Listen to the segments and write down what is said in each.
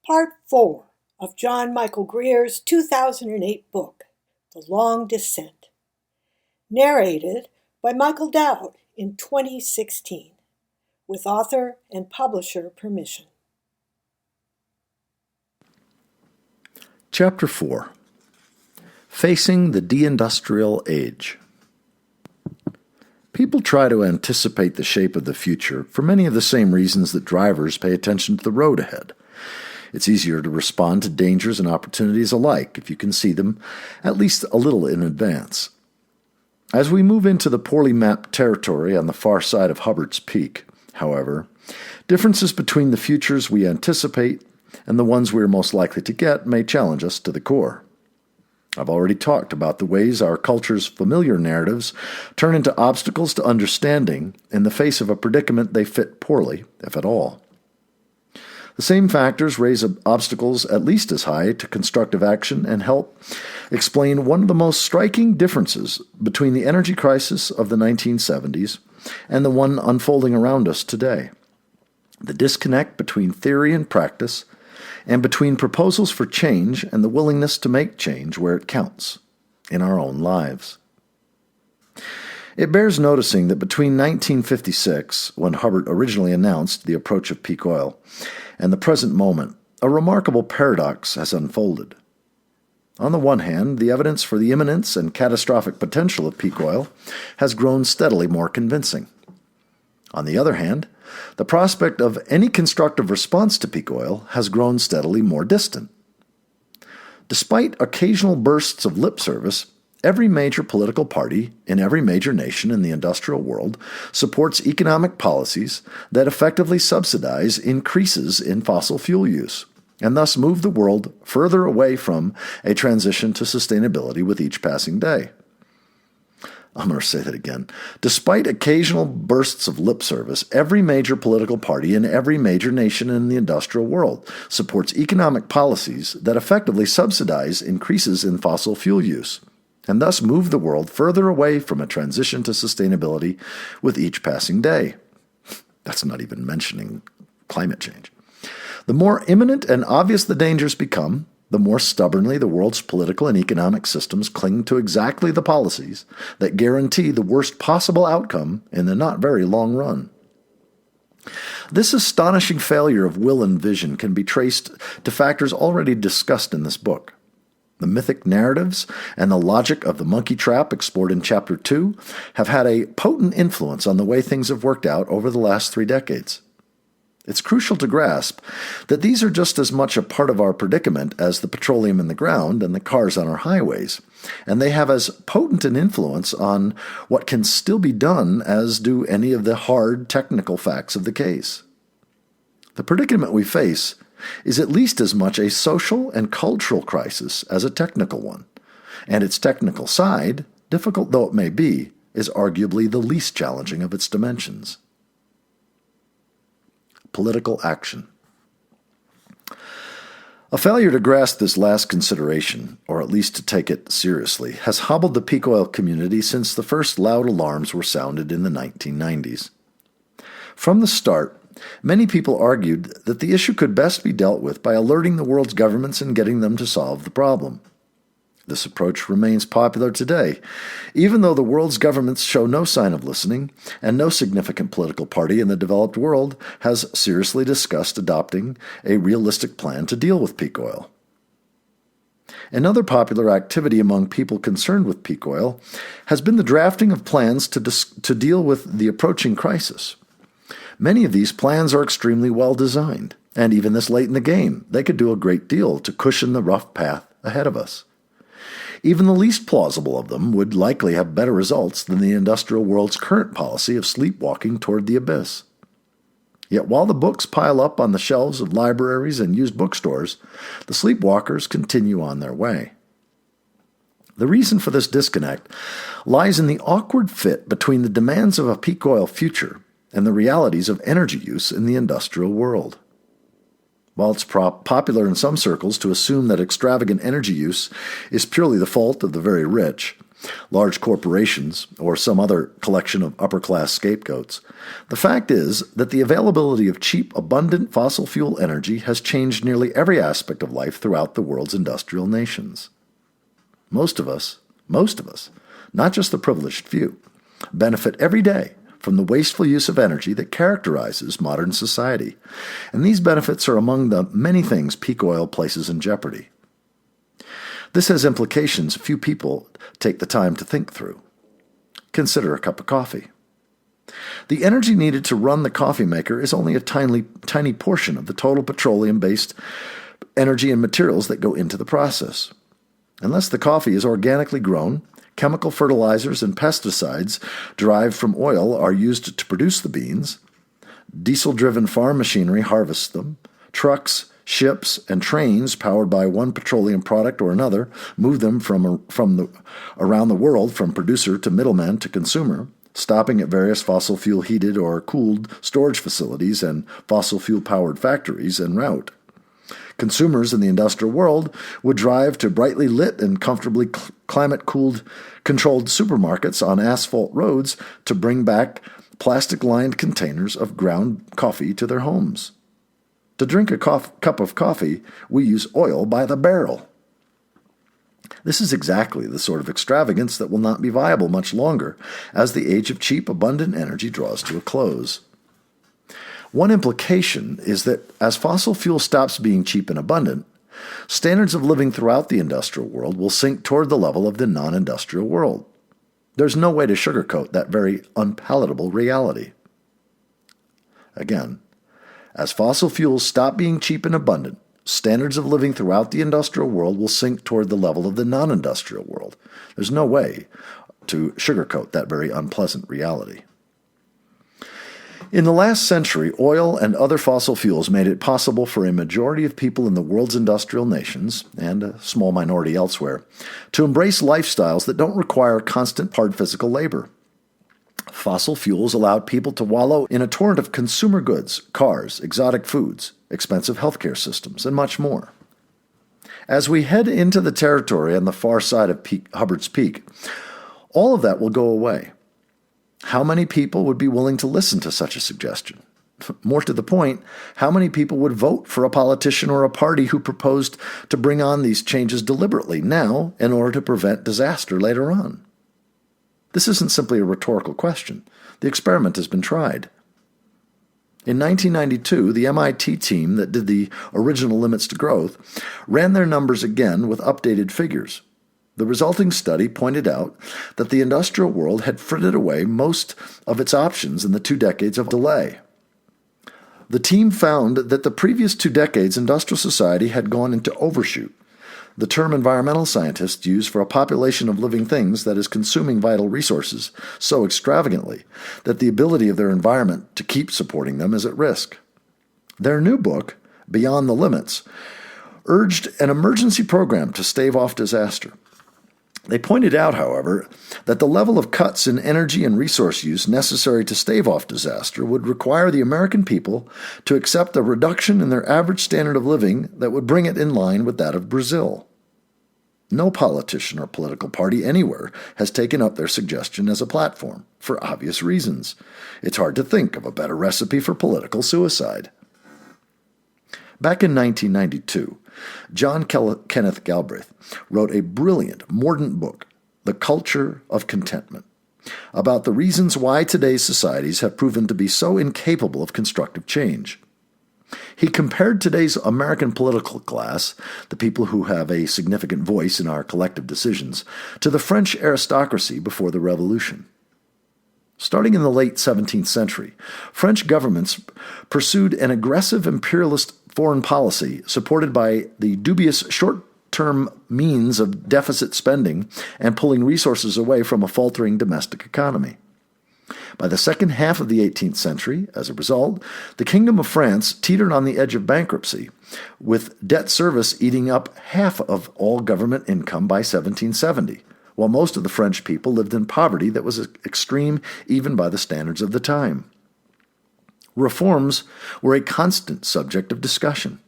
Part 4 of John Michael Greer's 2008 book, The Long Descent. Narrated by Michael Dowd in 2016, with author and publisher permission. Chapter 4. Facing the Deindustrial Age. People try to anticipate the shape of the future for many of the same reasons that drivers pay attention to the road ahead. It's easier to respond to dangers and opportunities alike if you can see them at least a little in advance. As we move into the poorly mapped territory on the far side of Hubbard's Peak, however, differences between the futures we anticipate and the ones we are most likely to get may challenge us to the core. I've already talked about the ways our culture's familiar narratives turn into obstacles to understanding in the face of a predicament they fit poorly, if at all. The same factors raise obstacles at least as high to constructive action and help explain one of the most striking differences between the energy crisis of the 1970s and the one unfolding around us today. The disconnect between theory and practice, and between proposals for change and the willingness to make change where it counts, in our own lives. It bears noticing that between 1956, when Hubbard originally announced the approach of peak oil, and the present moment, a remarkable paradox has unfolded. On the one hand, the evidence for the imminence and catastrophic potential of peak oil has grown steadily more convincing. On the other hand, the prospect of any constructive response to peak oil has grown steadily more distant. Despite occasional bursts of lip service, every major political party in every major nation in the industrial world supports economic policies that effectively subsidize increases in fossil fuel use, and thus move the world further away from a transition to sustainability with each passing day. I'm going to say that again. Despite occasional bursts of lip service, every major political party in every major nation in the industrial world supports economic policies that effectively subsidize increases in fossil fuel use, and thus move the world further away from a transition to sustainability with each passing day. That's not even mentioning climate change. The more imminent and obvious the dangers become, the more stubbornly the world's political and economic systems cling to exactly the policies that guarantee the worst possible outcome in the not very long run. This astonishing failure of will and vision can be traced to factors already discussed in this book. The mythic narratives and the logic of the monkey trap explored in Chapter 2 have had a potent influence on the way things have worked out over the last 3 decades. It's crucial to grasp that these are just as much a part of our predicament as the petroleum in the ground and the cars on our highways, and they have as potent an influence on what can still be done as do any of the hard technical facts of the case. The predicament we face is at least as much a social and cultural crisis as a technical one, and its technical side, difficult though it may be, is arguably the least challenging of its dimensions. Political action. A failure to grasp this last consideration, or at least to take it seriously, has hobbled the peak oil community since the first loud alarms were sounded in the 1990s. From the start, many people argued that the issue could best be dealt with by alerting the world's governments and getting them to solve the problem. This approach remains popular today, even though the world's governments show no sign of listening, and no significant political party in the developed world has seriously discussed adopting a realistic plan to deal with peak oil. Another popular activity among people concerned with peak oil has been the drafting of plans to deal with the approaching crisis. Many of these plans are extremely well designed, and even this late in the game, they could do a great deal to cushion the rough path ahead of us. Even the least plausible of them would likely have better results than the industrial world's current policy of sleepwalking toward the abyss. Yet while the books pile up on the shelves of libraries and used bookstores, the sleepwalkers continue on their way. The reason for this disconnect lies in the awkward fit between the demands of a peak oil future and the realities of energy use in the industrial world. While it's popular in some circles to assume that extravagant energy use is purely the fault of the very rich, large corporations, or some other collection of upper-class scapegoats. The fact is that the availability of cheap, abundant fossil fuel energy has changed nearly every aspect of life throughout the world's industrial nations. Most of us, not just the privileged few, benefit every day from the wasteful use of energy that characterizes modern society, and these benefits are among the many things peak oil places in jeopardy. This has implications few people take the time to think through. Consider a cup of coffee. The energy needed to run the coffee maker is only a tiny portion of the total petroleum-based energy and materials that go into the process. Unless the coffee is organically grown, chemical fertilizers and pesticides derived from oil are used to produce the beans. Diesel-driven farm machinery harvests them. Trucks, ships, and trains powered by one petroleum product or another move them around the world from producer to middleman to consumer, stopping at various fossil fuel heated or cooled storage facilities and fossil fuel-powered factories en route. Consumers in the industrial world would drive to brightly lit and comfortably climate-controlled supermarkets on asphalt roads to bring back plastic-lined containers of ground coffee to their homes. To drink a cup of coffee, we use oil by the barrel. This is exactly the sort of extravagance that will not be viable much longer as the age of cheap, abundant energy draws to a close. One implication is that as fossil fuel stops being cheap and abundant, standards of living throughout the industrial world will sink toward the level of the non-industrial world. There's no way to sugarcoat that very unpalatable reality. Again, as fossil fuels stop being cheap and abundant, standards of living throughout the industrial world will sink toward the level of the non-industrial world. There's no way to sugarcoat that very unpleasant reality. In the last century, oil and other fossil fuels made it possible for a majority of people in the world's industrial nations, and a small minority elsewhere, to embrace lifestyles that don't require constant hard physical labor. Fossil fuels allowed people to wallow in a torrent of consumer goods, cars, exotic foods, expensive healthcare systems, and much more. As we head into the territory on the far side of Hubbard's Peak, all of that will go away. How many people would be willing to listen to such a suggestion? More to the point, how many people would vote for a politician or a party who proposed to bring on these changes deliberately now in order to prevent disaster later on? This isn't simply a rhetorical question. The experiment has been tried. In 1992, the MIT team that did the original limits to growth ran their numbers again with updated figures. The resulting study pointed out that the industrial world had frittered away most of its options in the 2 decades of delay. The team found that the previous 2 decades industrial society had gone into overshoot, the term environmental scientists use for a population of living things that is consuming vital resources so extravagantly that the ability of their environment to keep supporting them is at risk. Their new book, Beyond the Limits, urged an emergency program to stave off disaster. They pointed out, however, that the level of cuts in energy and resource use necessary to stave off disaster would require the American people to accept a reduction in their average standard of living that would bring it in line with that of Brazil. No politician or political party anywhere has taken up their suggestion as a platform, for obvious reasons. It's hard to think of a better recipe for political suicide. Back in 1992, John Kenneth Galbraith wrote a brilliant, mordant book, The Culture of Contentment, about the reasons why today's societies have proven to be so incapable of constructive change. He compared today's American political class, the people who have a significant voice in our collective decisions, to the French aristocracy before the Revolution. Starting in the late 17th century, French governments pursued an aggressive imperialist foreign policy supported by the dubious short-term means of deficit spending and pulling resources away from a faltering domestic economy. By the second half of the 18th century, as a result, the Kingdom of France teetered on the edge of bankruptcy, with debt service eating up half of all government income by 1770, while most of the French people lived in poverty that was extreme even by the standards of the time. Reforms were a constant subject of discussion.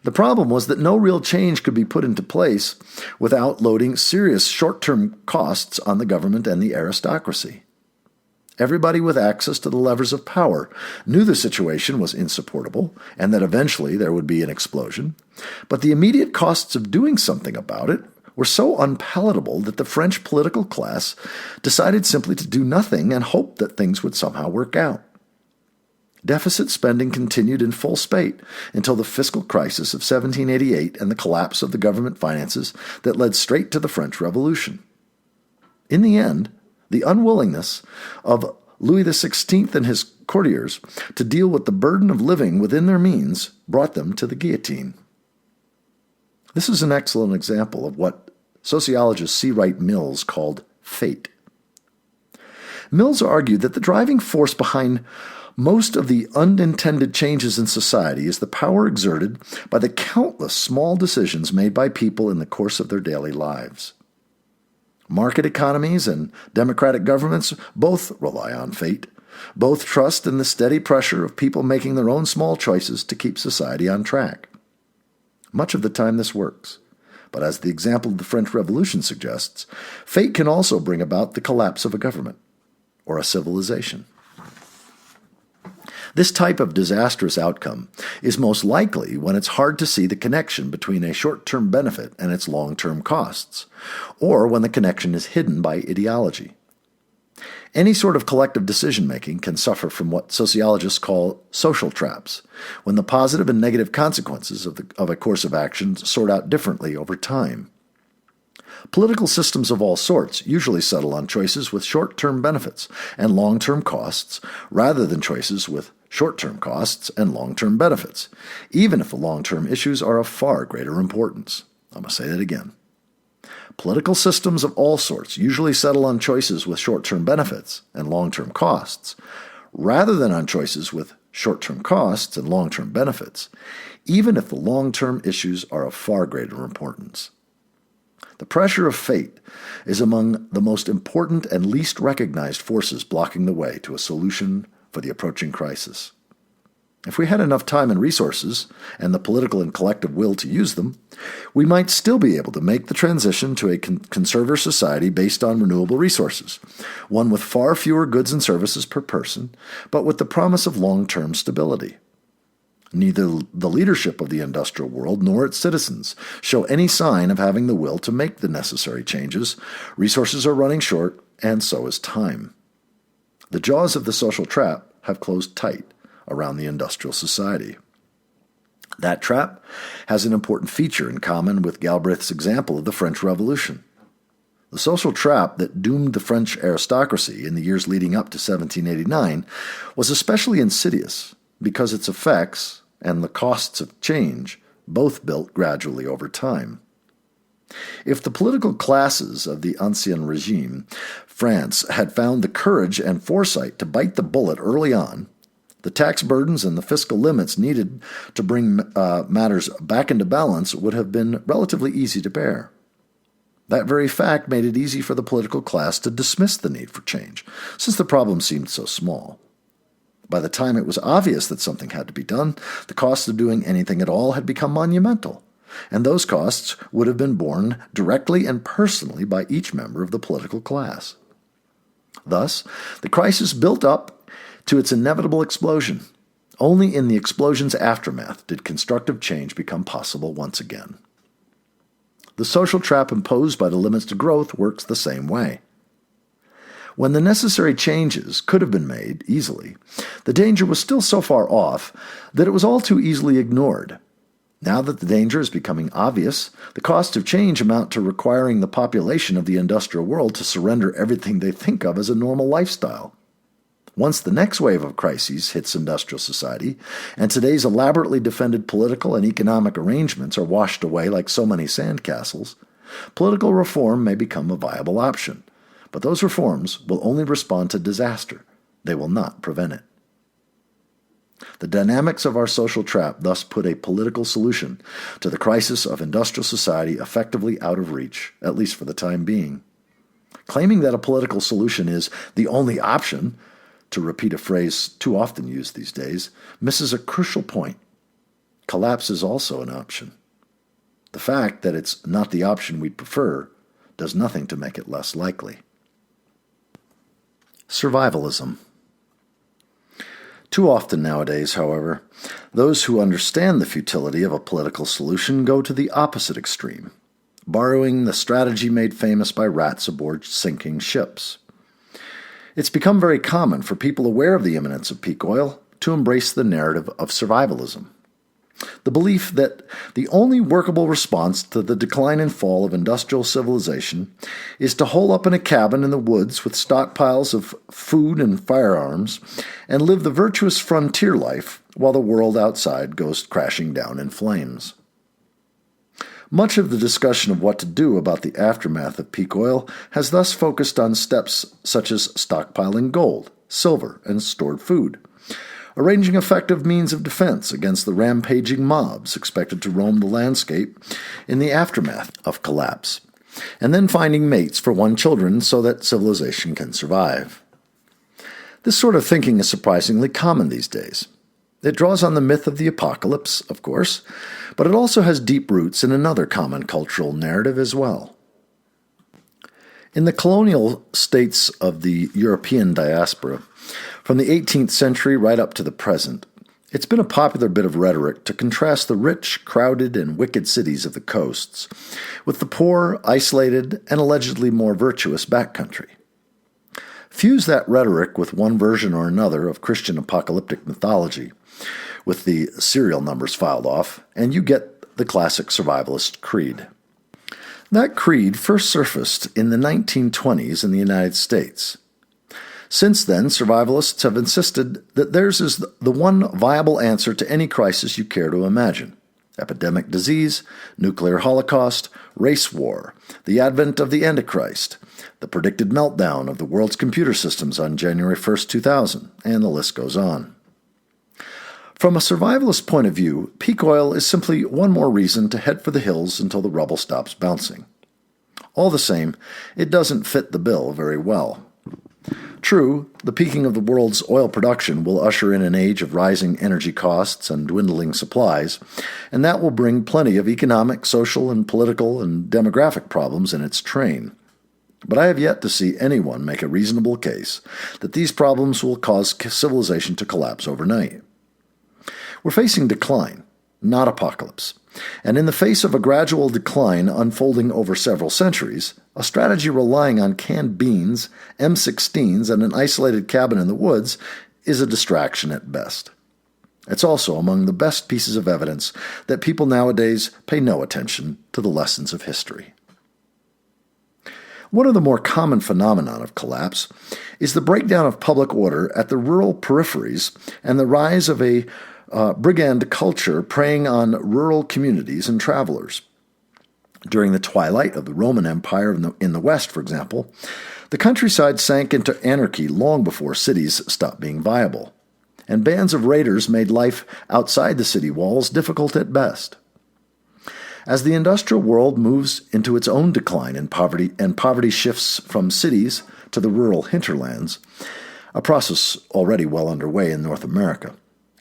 The problem was that no real change could be put into place without loading serious short-term costs on the government and the aristocracy. Everybody with access to the levers of power knew the situation was insupportable and that eventually there would be an explosion, but the immediate costs of doing something about it were so unpalatable that the French political class decided simply to do nothing and hope that things would somehow work out. Deficit spending continued in full spate until the fiscal crisis of 1788 and the collapse of the government finances that led straight to the French Revolution. In the end, the unwillingness of Louis XVI and his courtiers to deal with the burden of living within their means brought them to the guillotine. This is an excellent example of what sociologist C. Wright Mills called fate. Mills argued that the driving force behind most of the unintended changes in society is the power exerted by the countless small decisions made by people in the course of their daily lives. Market economies and democratic governments both rely on fate. Both trust in the steady pressure of people making their own small choices to keep society on track. Much of the time this works, but as the example of the French Revolution suggests, fate can also bring about the collapse of a government or a civilization. This type of disastrous outcome is most likely when it's hard to see the connection between a short-term benefit and its long-term costs, or when the connection is hidden by ideology. Any sort of collective decision-making can suffer from what sociologists call social traps, when the positive and negative consequences of a course of action sort out differently over time. Political systems of all sorts usually settle on choices with short-term benefits and long-term costs rather than choices with short-term costs and long-term benefits, even if the long-term issues are of far greater importance. I'm going to say that again. Political systems of all sorts usually settle on choices with short-term benefits and long-term costs, rather than on choices with short-term costs and long-term benefits, even if the long-term issues are of far greater importance. The pressure of fate is among the most important and least recognized forces blocking the way to a solution for the approaching crisis. If we had enough time and resources, and the political and collective will to use them, we might still be able to make the transition to a conservative society based on renewable resources, one with far fewer goods and services per person, but with the promise of long-term stability. Neither the leadership of the industrial world nor its citizens show any sign of having the will to make the necessary changes. Resources are running short, and so is time. The jaws of the social trap have closed tight around the industrial society. That trap has an important feature in common with Galbraith's example of the French Revolution. The social trap that doomed the French aristocracy in the years leading up to 1789 was especially insidious because its effects and the costs of change both built gradually over time. If the political classes of the Ancien Regime, France, had found the courage and foresight to bite the bullet early on, the tax burdens and the fiscal limits needed to bring matters back into balance would have been relatively easy to bear. That very fact made it easy for the political class to dismiss the need for change, since the problem seemed so small. By the time it was obvious that something had to be done, the cost of doing anything at all had become monumental, and those costs would have been borne directly and personally by each member of the political class. Thus, the crisis built up to its inevitable explosion. Only in the explosion's aftermath did constructive change become possible once again. The social trap imposed by the limits to growth works the same way. When the necessary changes could have been made easily, the danger was still so far off that it was all too easily ignored. Now that the danger is becoming obvious, the costs of change amount to requiring the population of the industrial world to surrender everything they think of as a normal lifestyle. Once the next wave of crises hits industrial society, and today's elaborately defended political and economic arrangements are washed away like so many sandcastles, political reform may become a viable option. But those reforms will only respond to disaster. They will not prevent it. The dynamics of our social trap thus put a political solution to the crisis of industrial society effectively out of reach, at least for the time being. Claiming that a political solution is the only option, to repeat a phrase too often used these days, misses a crucial point. collapse is also an option. The fact that it's not the option we'd prefer does nothing to make it less likely. Survivalism. Too often nowadays, however, those who understand the futility of a political solution go to the opposite extreme, borrowing the strategy made famous by rats aboard sinking ships. It's become very common for people aware of the imminence of peak oil to embrace the narrative of survivalism. The belief that the only workable response to the decline and fall of industrial civilization is to hole up in a cabin in the woods with stockpiles of food and firearms and live the virtuous frontier life while the world outside goes crashing down in flames. Much of the discussion of what to do about the aftermath of peak oil has thus focused on steps such as stockpiling gold, silver, and stored food, arranging effective means of defense against the rampaging mobs expected to roam the landscape in the aftermath of collapse, and then finding mates for one's children so that civilization can survive. This sort of thinking is surprisingly common these days. It draws on the myth of the apocalypse, of course, but it also has deep roots in another common cultural narrative as well. In the colonial states of the European diaspora, from the 18th century right up to the present, it's been a popular bit of rhetoric to contrast the rich, crowded, and wicked cities of the coasts with the poor, isolated, and allegedly more virtuous backcountry. Fuse that rhetoric with one version or another of Christian apocalyptic mythology, with the serial numbers filed off, and you get the classic survivalist creed. That creed first surfaced in the 1920s in the United States. Since then, survivalists have insisted that theirs is the one viable answer to any crisis you care to imagine: epidemic disease, nuclear holocaust, race war, the advent of the Antichrist, the predicted meltdown of the world's computer systems on January 1st, 2000, and the list goes on. From a survivalist point of view, peak oil is simply one more reason to head for the hills until the rubble stops bouncing. All the same, it doesn't fit the bill very well. True, the peaking of the world's oil production will usher in an age of rising energy costs and dwindling supplies, and that will bring plenty of economic, social, and political and demographic problems in its train. But I have yet to see anyone make a reasonable case that these problems will cause civilization to collapse overnight. We're facing decline, not apocalypse. And in the face of a gradual decline unfolding over several centuries, a strategy relying on canned beans, M16s, and an isolated cabin in the woods is a distraction at best. It's also among the best pieces of evidence that people nowadays pay no attention to the lessons of history. One of the more common phenomena of collapse is the breakdown of public order at the rural peripheries and the rise of a brigand culture preying on rural communities and travelers. During the twilight of the Roman Empire in the West, for example, the countryside sank into anarchy long before cities stopped being viable, and bands of raiders made life outside the city walls difficult at best. As the industrial world moves into its own decline and poverty shifts from cities to the rural hinterlands, a process already well underway in North America,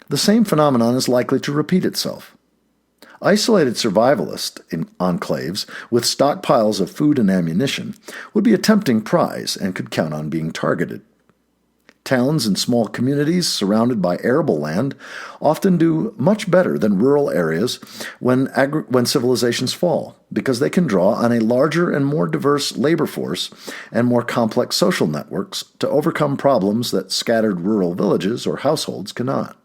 the same phenomenon is likely to repeat itself. Isolated survivalist enclaves with stockpiles of food and ammunition would be a tempting prize and could count on being targeted. Towns and small communities surrounded by arable land often do much better than rural areas when civilizations fall, because they can draw on a larger and more diverse labor force and more complex social networks to overcome problems that scattered rural villages or households cannot.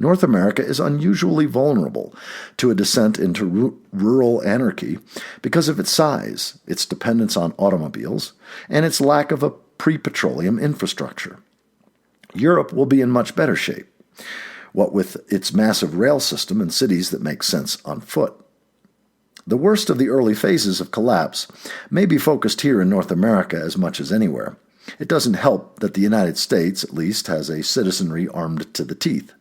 North America is unusually vulnerable to a descent into rural anarchy because of its size, its dependence on automobiles, and its lack of a pre-petroleum infrastructure. Europe will be in much better shape, what with its massive rail system and cities that make sense on foot. The worst of the early phases of collapse may be focused here in North America as much as anywhere. It doesn't help that the United States, at least, has a citizenry armed to the teeth.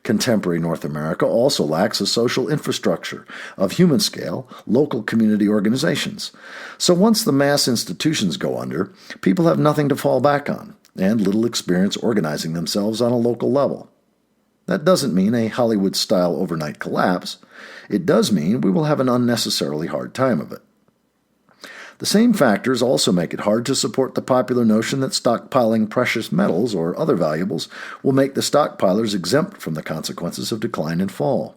Contemporary North America also lacks a social infrastructure of human scale, local community organizations. So once the mass institutions go under, people have nothing to fall back on, and little experience organizing themselves on a local level. That doesn't mean a Hollywood-style overnight collapse. It does mean we will have an unnecessarily hard time of it. The same factors also make it hard to support the popular notion that stockpiling precious metals or other valuables will make the stockpilers exempt from the consequences of decline and fall.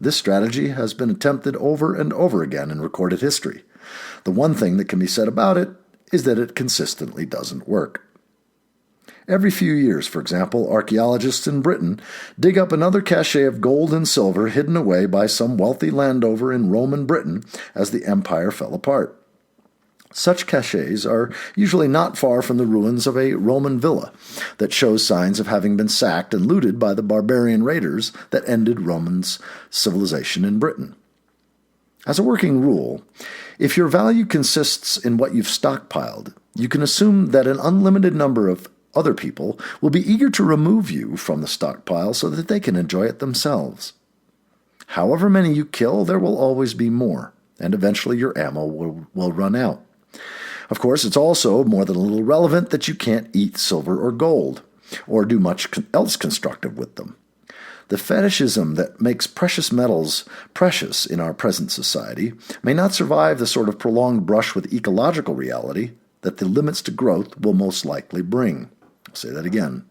This strategy has been attempted over and over again in recorded history. The one thing that can be said about it is that it consistently doesn't work. Every few years, for example, archaeologists in Britain dig up another cache of gold and silver hidden away by some wealthy landowner in Roman Britain as the empire fell apart. Such caches are usually not far from the ruins of a Roman villa that shows signs of having been sacked and looted by the barbarian raiders that ended Romans' civilization in Britain. As a working rule, if your value consists in what you've stockpiled, you can assume that an unlimited number of other people will be eager to remove you from the stockpile so that they can enjoy it themselves. However many you kill, there will always be more, and eventually your ammo will run out. Of course, it's also more than a little relevant that you can't eat silver or gold, or do much else constructive with them. The fetishism that makes precious metals precious in our present society may not survive the sort of prolonged brush with ecological reality that the limits to growth will most likely bring. I'll say that again.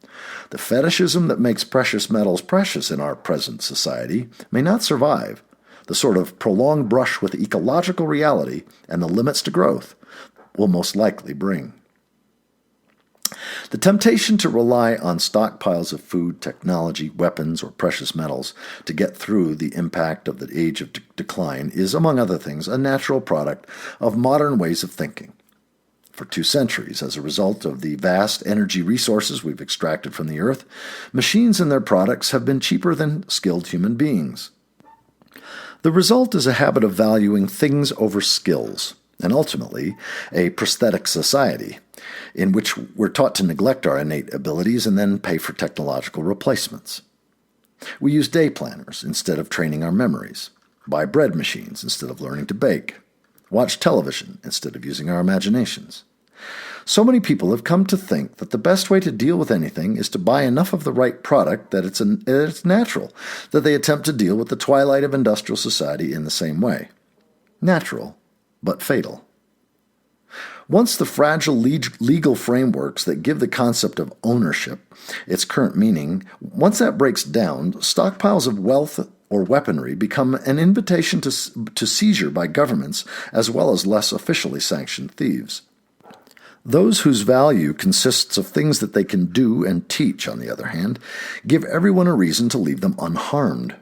The fetishism that makes precious metals precious in our present society may not survive the sort of prolonged brush with ecological reality and the limits to growth will most likely bring. The temptation to rely on stockpiles of food, technology, weapons, or precious metals to get through the impact of the age of decline is, among other things, a natural product of modern ways of thinking. For 2 centuries, as a result of the vast energy resources we've extracted from the earth, machines and their products have been cheaper than skilled human beings. The result is a habit of valuing things over skills, and ultimately, a prosthetic society, in which we're taught to neglect our innate abilities and then pay for technological replacements. We use day planners instead of training our memories, buy bread machines instead of learning to bake, watch television instead of using our imaginations. So many people have come to think that the best way to deal with anything is to buy enough of the right product that it's natural that they attempt to deal with the twilight of industrial society in the same way. Natural, but fatal. Once the fragile legal frameworks that give the concept of ownership its current meaning, once that breaks down, stockpiles of wealth or weaponry become an invitation to seizure by governments as well as less officially sanctioned thieves. Those whose value consists of things that they can do and teach, on the other hand, give everyone a reason to leave them unharmed.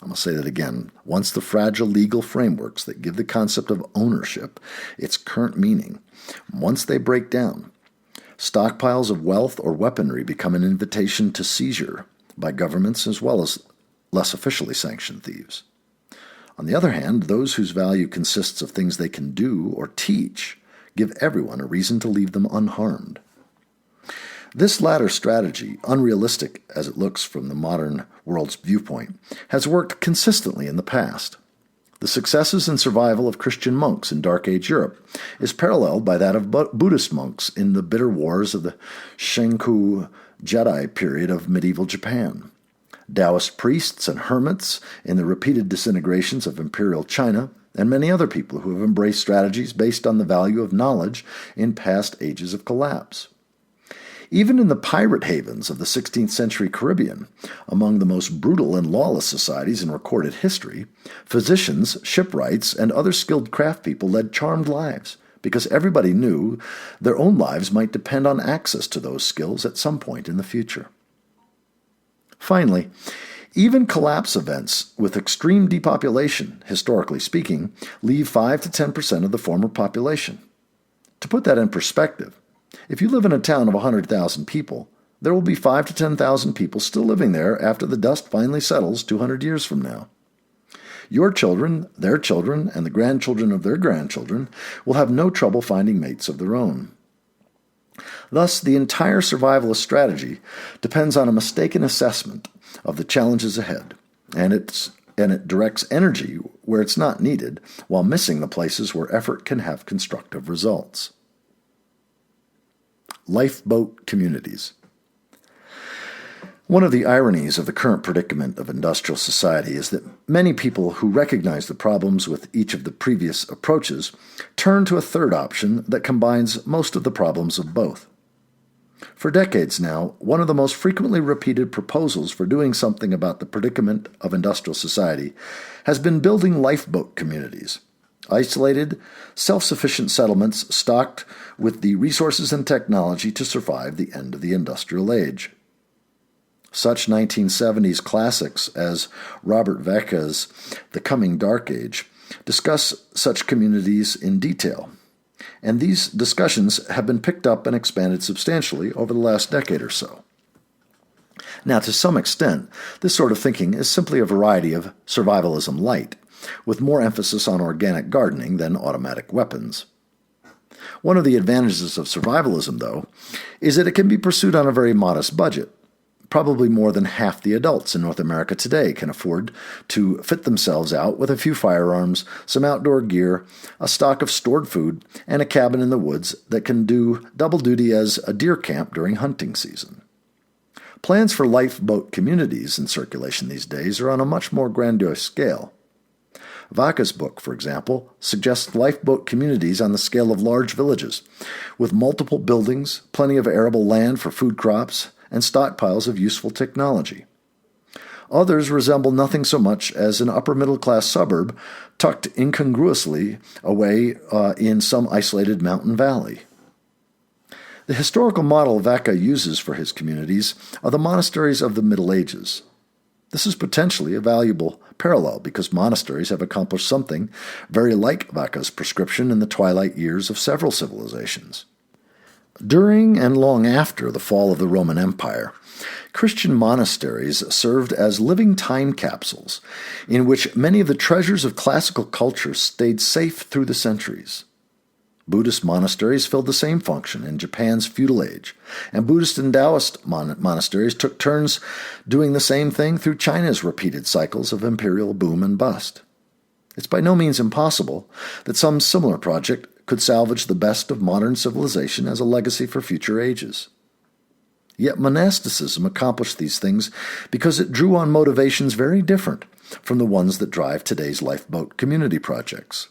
I'm going to say that again. Once the fragile legal frameworks that give the concept of ownership its current meaning, once they break down, stockpiles of wealth or weaponry become an invitation to seizure by governments as well as less officially sanctioned thieves. On the other hand, those whose value consists of things they can do or teach give everyone a reason to leave them unharmed. This latter strategy, unrealistic as it looks from the modern world's viewpoint, has worked consistently in the past. The successes and survival of Christian monks in Dark Age Europe is paralleled by that of Buddhist monks in the bitter wars of the Shenku Jedi period of medieval Japan. Taoist priests and hermits in the repeated disintegrations of imperial China, and many other people who have embraced strategies based on the value of knowledge in past ages of collapse. Even in the pirate havens of the 16th century Caribbean, among the most brutal and lawless societies in recorded history, physicians, shipwrights, and other skilled craftspeople led charmed lives because everybody knew their own lives might depend on access to those skills at some point in the future. Finally, even collapse events with extreme depopulation, historically speaking, leave 5 to 10% of the former population. To put that in perspective, if you live in a town of 100,000 people, there will be 5 to 10,000 people still living there after the dust finally settles 200 years from now. Your children, their children, and the grandchildren of their grandchildren will have no trouble finding mates of their own. Thus, the entire survivalist strategy depends on a mistaken assessment of the challenges ahead, and it directs energy where it's not needed, while missing the places where effort can have constructive results. Lifeboat Communities. One of the ironies of the current predicament of industrial society is that many people who recognize the problems with each of the previous approaches turn to a third option that combines most of the problems of both. For decades now, one of the most frequently repeated proposals for doing something about the predicament of industrial society has been building lifeboat communities, isolated, self-sufficient settlements stocked with the resources and technology to survive the end of the Industrial Age. Such 1970s classics as Robert Vacca's The Coming Dark Age discuss such communities in detail, and these discussions have been picked up and expanded substantially over the last decade or so. Now, to some extent, this sort of thinking is simply a variety of survivalism light, with more emphasis on organic gardening than automatic weapons. One of the advantages of survivalism, though, is that it can be pursued on a very modest budget. Probably more than half the adults in North America today can afford to fit themselves out with a few firearms, some outdoor gear, a stock of stored food, and a cabin in the woods that can do double duty as a deer camp during hunting season. Plans for lifeboat communities in circulation these days are on a much more grandiose scale. Vacca's book, for example, suggests lifeboat communities on the scale of large villages, with multiple buildings, plenty of arable land for food crops, and stockpiles of useful technology. Others resemble nothing so much as an upper-middle-class suburb tucked incongruously away in some isolated mountain valley. The historical model Vacca uses for his communities are the monasteries of the Middle Ages. This is potentially a valuable parallel because monasteries have accomplished something very like Vacca's prescription in the twilight years of several civilizations. During and long after the fall of the Roman Empire, Christian monasteries served as living time capsules in which many of the treasures of classical culture stayed safe through the centuries. Buddhist monasteries filled the same function in Japan's feudal age, and Buddhist and Taoist monasteries took turns doing the same thing through China's repeated cycles of imperial boom and bust. It's by no means impossible that some similar project could salvage the best of modern civilization as a legacy for future ages. Yet monasticism accomplished these things because it drew on motivations very different from the ones that drive today's lifeboat community projects.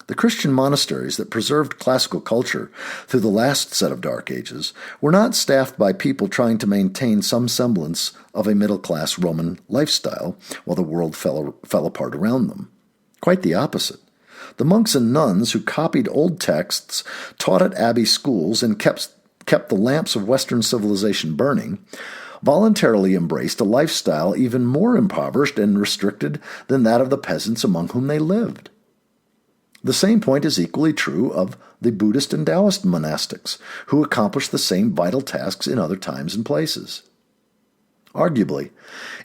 The Christian monasteries that preserved classical culture through the last set of dark ages were not staffed by people trying to maintain some semblance of a middle-class Roman lifestyle while the world fell apart around them. Quite the opposite. The monks and nuns who copied old texts, taught at abbey schools, and kept the lamps of Western civilization burning, voluntarily embraced a lifestyle even more impoverished and restricted than that of the peasants among whom they lived. The same point is equally true of the Buddhist and Taoist monastics, who accomplished the same vital tasks in other times and places. Arguably,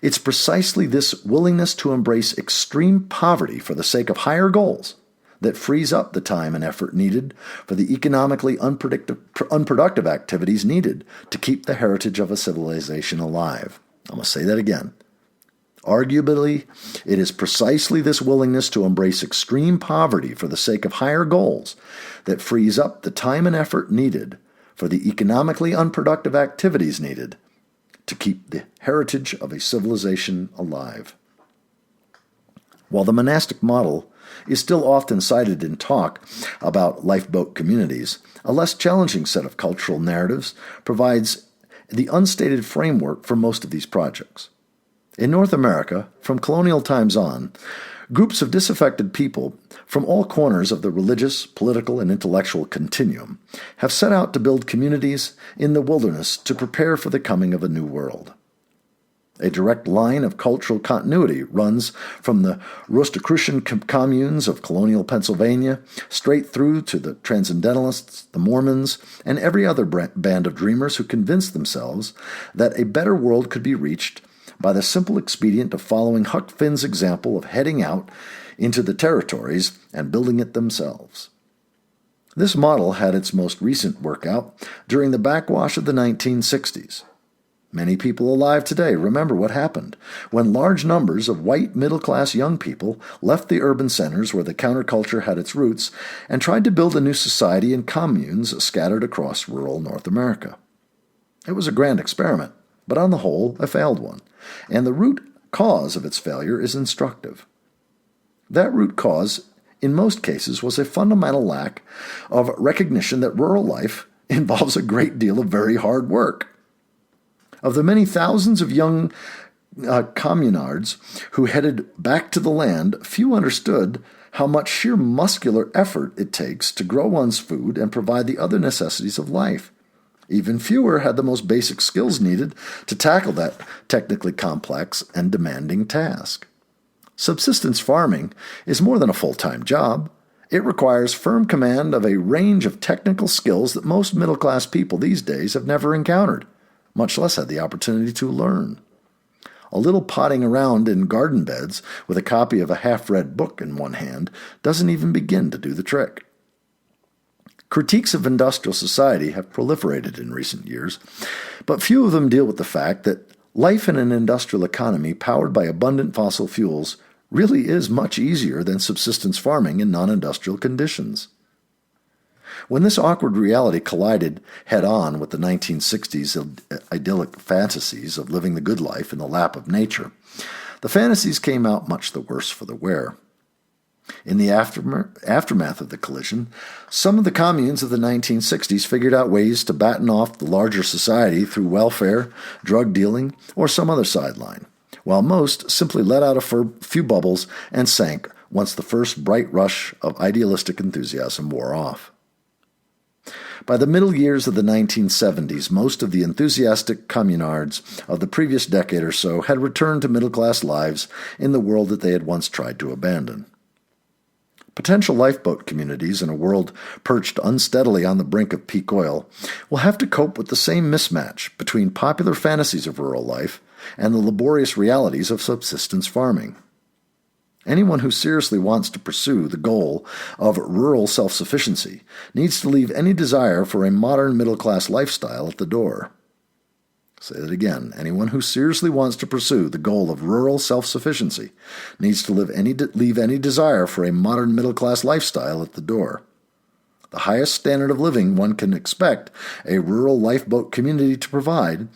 it's precisely this willingness to embrace extreme poverty for the sake of higher goals that frees up the time and effort needed for the economically unproductive activities needed to keep the heritage of a civilization alive. I'm going to say that again. Arguably, it is precisely this willingness to embrace extreme poverty for the sake of higher goals that frees up the time and effort needed for the economically unproductive activities needed to keep the heritage of a civilization alive. While the monastic model is still often cited in talk about lifeboat communities, a less challenging set of cultural narratives provides the unstated framework for most of these projects. In North America, from colonial times on, groups of disaffected people from all corners of the religious, political, and intellectual continuum have set out to build communities in the wilderness to prepare for the coming of a new world. A direct line of cultural continuity runs from the Rosicrucian communes of colonial Pennsylvania straight through to the Transcendentalists, the Mormons, and every other band of dreamers who convinced themselves that a better world could be reached by the simple expedient of following Huck Finn's example of heading out into the territories and building it themselves. This model had its most recent workout during the backwash of the 1960s. Many people alive today remember what happened when large numbers of white middle-class young people left the urban centers where the counterculture had its roots and tried to build a new society in communes scattered across rural North America. It was a grand experiment, but on the whole, a failed one, and the root cause of its failure is instructive. That root cause, in most cases, was a fundamental lack of recognition that rural life involves a great deal of very hard work. Of the many thousands of young communards who headed back to the land, few understood how much sheer muscular effort it takes to grow one's food and provide the other necessities of life. Even fewer had the most basic skills needed to tackle that technically complex and demanding task. Subsistence farming is more than a full-time job. It requires firm command of a range of technical skills that most middle-class people these days have never encountered, much less had the opportunity to learn. A little potting around in garden beds with a copy of a half-read book in one hand doesn't even begin to do the trick. Critiques of industrial society have proliferated in recent years, but few of them deal with the fact that life in an industrial economy powered by abundant fossil fuels really is much easier than subsistence farming in non-industrial conditions. When this awkward reality collided head-on with the 1960s idyllic fantasies of living the good life in the lap of nature, the fantasies came out much the worse for the wear. In the aftermath of the collision, some of the communes of the 1960s figured out ways to batten off the larger society through welfare, drug dealing, or some other sideline, while most simply let out a few bubbles and sank once the first bright rush of idealistic enthusiasm wore off. By the middle years of the 1970s, most of the enthusiastic communards of the previous decade or so had returned to middle-class lives in the world that they had once tried to abandon. Potential lifeboat communities in a world perched unsteadily on the brink of peak oil will have to cope with the same mismatch between popular fantasies of rural life and the laborious realities of subsistence farming. Anyone who seriously wants to pursue the goal of rural self-sufficiency needs to leave any desire for a modern middle-class lifestyle at the door. Say that again. Anyone who seriously wants to pursue the goal of rural self-sufficiency needs to leave any desire for a modern middle-class lifestyle at the door. The highest standard of living one can expect a rural lifeboat community to provide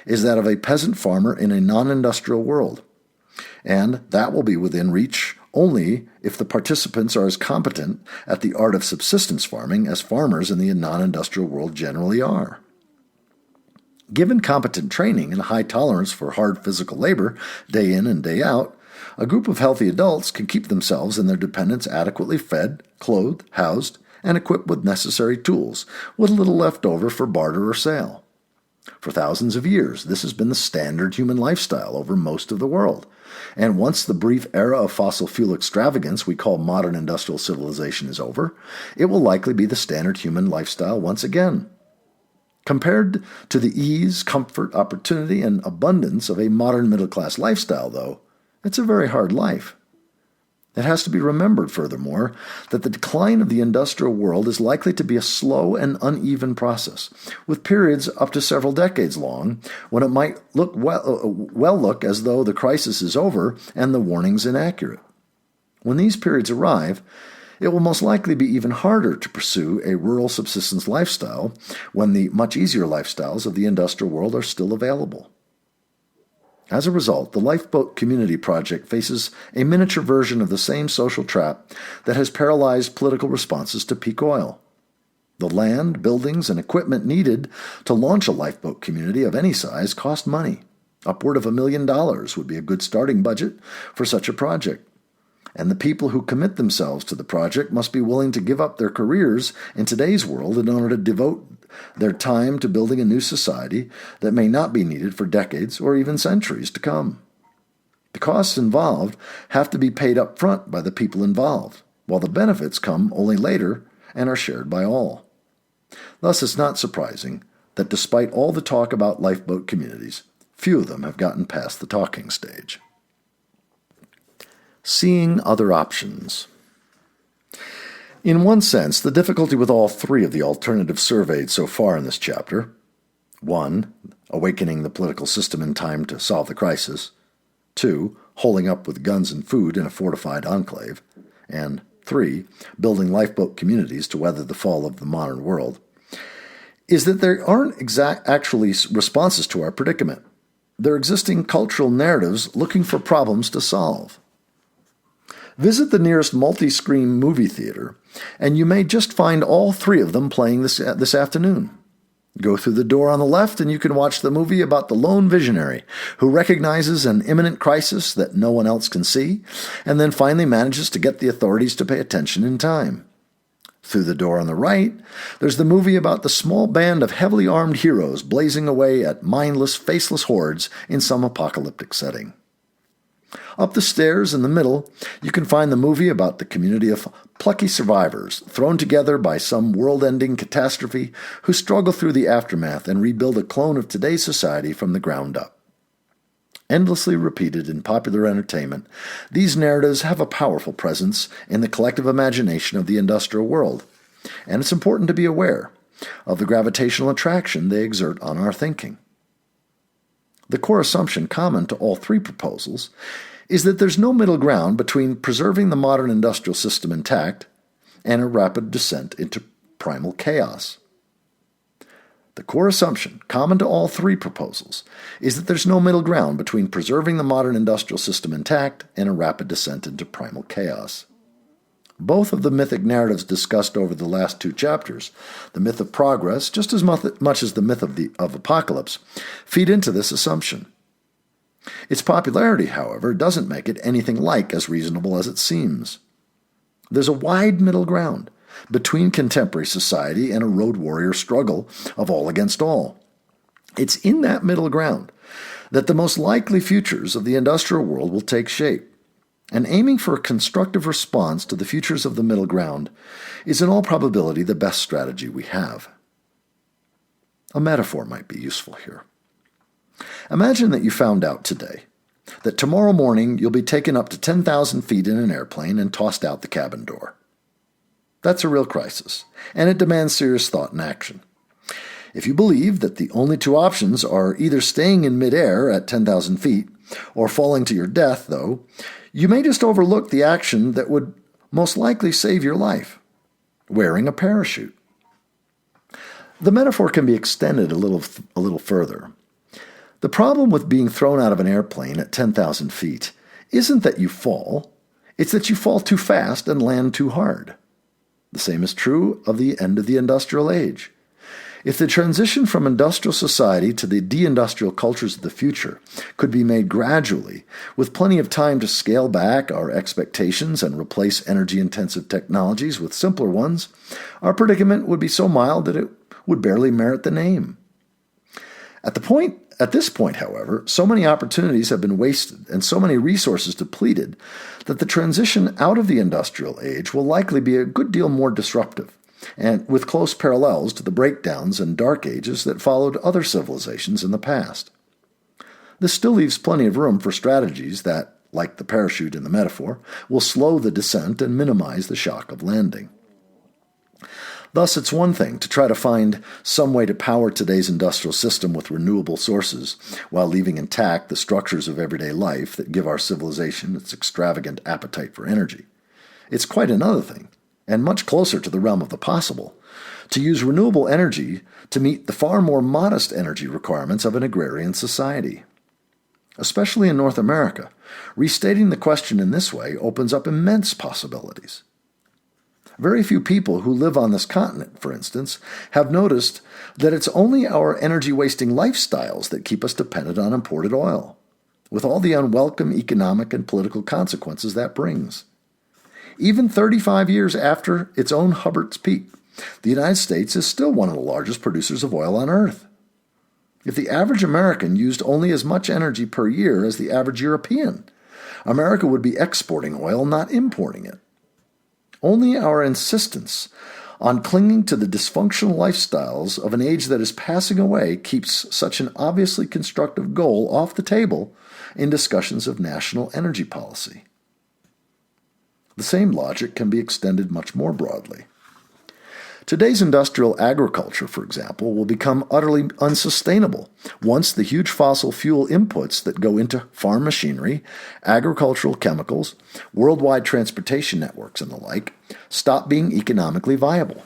is that of a peasant farmer in a non-industrial world, and that will be within reach only if the participants are as competent at the art of subsistence farming as farmers in the non-industrial world generally are. Given competent training and a high tolerance for hard physical labor, day in and day out, a group of healthy adults can keep themselves and their dependents adequately fed, clothed, housed, and equipped with necessary tools, with a little left over for barter or sale. For thousands of years, this has been the standard human lifestyle over most of the world, and once the brief era of fossil fuel extravagance we call modern industrial civilization is over, it will likely be the standard human lifestyle once again. Compared to the ease, comfort, opportunity, and abundance of a modern middle-class lifestyle, though, it's a very hard life. It has to be remembered, furthermore, that the decline of the industrial world is likely to be a slow and uneven process, with periods up to several decades long when it might look look as though the crisis is over and the warnings inaccurate. When these periods arrive, it will most likely be even harder to pursue a rural subsistence lifestyle when the much easier lifestyles of the industrial world are still available. As a result, the Lifeboat Community Project faces a miniature version of the same social trap that has paralyzed political responses to peak oil. The land, buildings, and equipment needed to launch a lifeboat community of any size cost money. Upward of $1 million would be a good starting budget for such a project. And the people who commit themselves to the project must be willing to give up their careers in today's world in order to devote their time to building a new society that may not be needed for decades or even centuries to come. The costs involved have to be paid up front by the people involved, while the benefits come only later and are shared by all. Thus, it's not surprising that despite all the talk about lifeboat communities, few of them have gotten past the talking stage. Seeing other options. In one sense, the difficulty with all three of the alternatives surveyed so far in this chapter, 1. Awakening the political system in time to solve the crisis, 2. Holding up with guns and food in a fortified enclave, and 3. Building lifeboat communities to weather the fall of the modern world, is that there aren't actually responses to our predicament. They're existing cultural narratives looking for problems to solve. Visit the nearest multi-screen movie theater, and you may just find all three of them playing this afternoon. Go through the door on the left and you can watch the movie about the lone visionary who recognizes an imminent crisis that no one else can see, and then finally manages to get the authorities to pay attention in time. Through the door on the right, there's the movie about the small band of heavily armed heroes blazing away at mindless, faceless hordes in some apocalyptic setting. Up the stairs in the middle, you can find the movie about the community of plucky survivors thrown together by some world-ending catastrophe who struggle through the aftermath and rebuild a clone of today's society from the ground up. Endlessly repeated in popular entertainment, these narratives have a powerful presence in the collective imagination of the industrial world, and it's important to be aware of the gravitational attraction they exert on our thinking. The core assumption common to all three proposals is that there's no middle ground between preserving the modern industrial system intact and a rapid descent into primal chaos. The core assumption common to all three proposals is that there's no middle ground between preserving the modern industrial system intact and a rapid descent into primal chaos. Both of the mythic narratives discussed over the last two chapters, the myth of progress just as much as the myth of apocalypse, feed into this assumption. Its popularity, however, doesn't make it anything like as reasonable as it seems. There's a wide middle ground between contemporary society and a road warrior struggle of all against all. It's in that middle ground that the most likely futures of the industrial world will take shape. And aiming for a constructive response to the futures of the middle ground is in all probability the best strategy we have. A metaphor might be useful here. Imagine that you found out today that tomorrow morning you'll be taken up to 10,000 feet in an airplane and tossed out the cabin door. That's a real crisis, and it demands serious thought and action. If you believe that the only two options are either staying in midair at 10,000 feet or falling to your death, though, you may just overlook the action that would most likely save your life: wearing a parachute. The metaphor can be extended a little further. The problem with being thrown out of an airplane at 10,000 feet isn't that you fall, it's that you fall too fast and land too hard. The same is true of the end of the Industrial Age. If the transition from industrial society to the deindustrial cultures of the future could be made gradually, with plenty of time to scale back our expectations and replace energy-intensive technologies with simpler ones, our predicament would be so mild that it would barely merit the name. At this point, however, so many opportunities have been wasted and so many resources depleted that the transition out of the Industrial Age will likely be a good deal more disruptive, and with close parallels to the breakdowns and dark ages that followed other civilizations in the past. This still leaves plenty of room for strategies that, like the parachute in the metaphor, will slow the descent and minimize the shock of landing. Thus, it's one thing to try to find some way to power today's industrial system with renewable sources while leaving intact the structures of everyday life that give our civilization its extravagant appetite for energy. It's quite another thing, and much closer to the realm of the possible, to use renewable energy to meet the far more modest energy requirements of an agrarian society. Especially in North America, restating the question in this way opens up immense possibilities. Very few people who live on this continent, for instance, have noticed that it's only our energy-wasting lifestyles that keep us dependent on imported oil, with all the unwelcome economic and political consequences that brings. Even 35 years after its own Hubbert's peak, the United States is still one of the largest producers of oil on Earth. If the average American used only as much energy per year as the average European, America would be exporting oil, not importing it. Only our insistence on clinging to the dysfunctional lifestyles of an age that is passing away keeps such an obviously constructive goal off the table in discussions of national energy policy. The same logic can be extended much more broadly. Today's industrial agriculture, for example, will become utterly unsustainable once the huge fossil fuel inputs that go into farm machinery, agricultural chemicals, worldwide transportation networks, and the like stop being economically viable.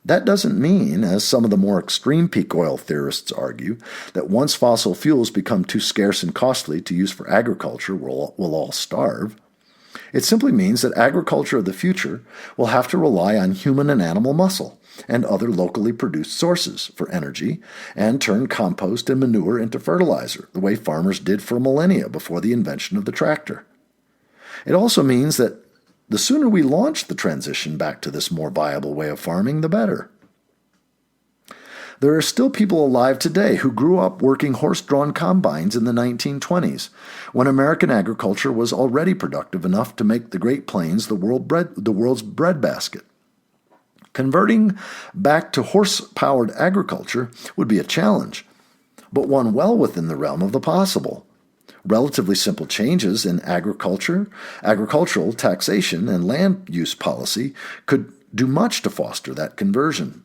That doesn't mean, as some of the more extreme peak oil theorists argue, that once fossil fuels become too scarce and costly to use for agriculture, we'll all starve. It simply means that agriculture of the future will have to rely on human and animal muscle and other locally produced sources for energy and turn compost and manure into fertilizer, the way farmers did for millennia before the invention of the tractor. It also means that the sooner we launch the transition back to this more viable way of farming, the better. There are still people alive today who grew up working horse-drawn combines in the 1920s, when American agriculture was already productive enough to make the Great Plains the world's breadbasket. Converting back to horse-powered agriculture would be a challenge, but one well within the realm of the possible. Relatively simple changes in agricultural taxation, and land use policy could do much to foster that conversion.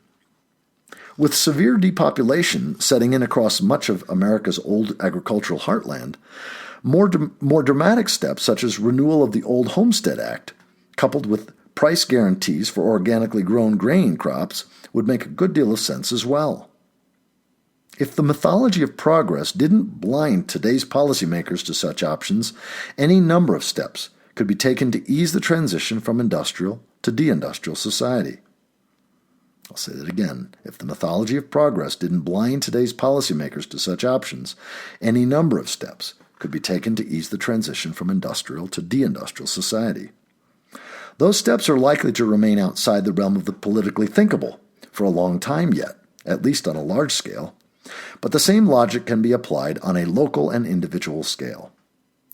With severe depopulation setting in across much of America's old agricultural heartland, more dramatic steps such as renewal of the old Homestead Act, coupled with price guarantees for organically grown grain crops, would make a good deal of sense as well. If the mythology of progress didn't blind today's policymakers to such options, any number of steps could be taken to ease the transition from industrial to deindustrial society. I'll say that again. If the mythology of progress didn't blind today's policymakers to such options, any number of steps could be taken to ease the transition from industrial to deindustrial society. Those steps are likely to remain outside the realm of the politically thinkable for a long time yet, at least on a large scale. But the same logic can be applied on a local and individual scale.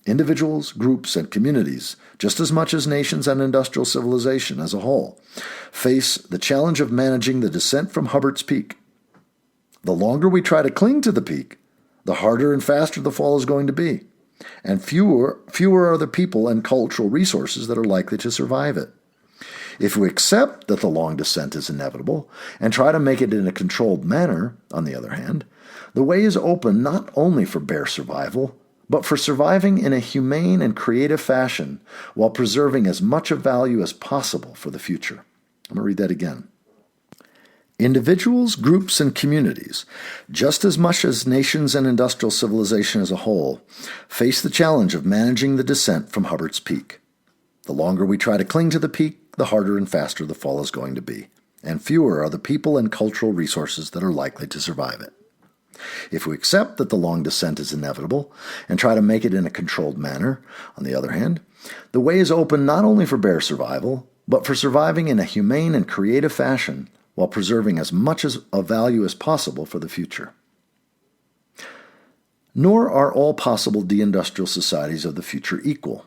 Individuals, groups, and communities, just as much as nations and industrial civilization as a whole, face the challenge of managing the descent from Hubbert's Peak. The longer we try to cling to the peak, the harder and faster the fall is going to be, and fewer are the people and cultural resources that are likely to survive it. If we accept that the long descent is inevitable and try to make it in a controlled manner, on the other hand, the way is open not only for bare survival, but for surviving in a humane and creative fashion while preserving as much of value as possible for the future. I'm going to read that again. Individuals, groups, and communities, just as much as nations and industrial civilization as a whole, face the challenge of managing the descent from Hubbert's Peak. The longer we try to cling to the peak, the harder and faster the fall is going to be, and fewer are the people and cultural resources that are likely to survive it. If we accept that the long descent is inevitable and try to make it in a controlled manner, on the other hand, the way is open not only for bare survival, but for surviving in a humane and creative fashion while preserving as much of value as possible for the future. Nor are all possible deindustrial societies of the future equal.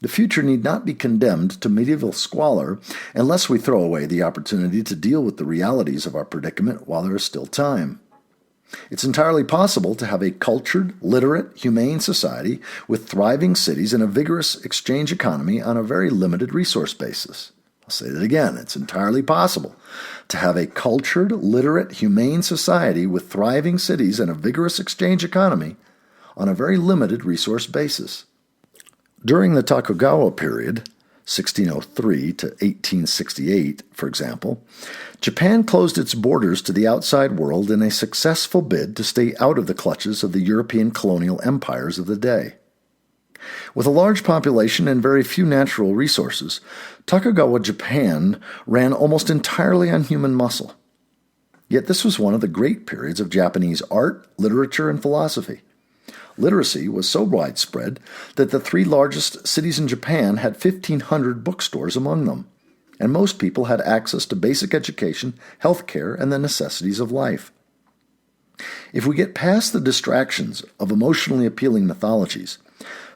The future need not be condemned to medieval squalor unless we throw away the opportunity to deal with the realities of our predicament while there is still time. It's entirely possible to have a cultured, literate, humane society with thriving cities and a vigorous exchange economy on a very limited resource basis. I'll say that again. It's entirely possible to have a cultured, literate, humane society with thriving cities and a vigorous exchange economy on a very limited resource basis. During the Tokugawa period, 1603 to 1868, for example, Japan closed its borders to the outside world in a successful bid to stay out of the clutches of the European colonial empires of the day. With a large population and very few natural resources, Tokugawa Japan ran almost entirely on human muscle. Yet this was one of the great periods of Japanese art, literature, and philosophy. Literacy was so widespread that the three largest cities in Japan had 1,500 bookstores among them, and most people had access to basic education, health care, and the necessities of life. If we get past the distractions of emotionally appealing mythologies,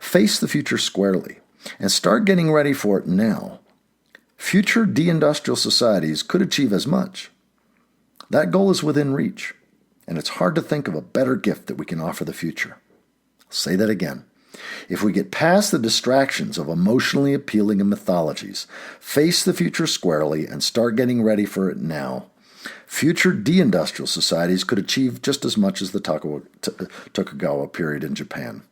face the future squarely, and start getting ready for it now, future deindustrial societies could achieve as much. That goal is within reach, and it's hard to think of a better gift that we can offer the future. I'll say that again. If we get past the distractions of emotionally appealing mythologies, face the future squarely, and start getting ready for it now, future deindustrial societies could achieve just as much as the Tokugawa period in Japan.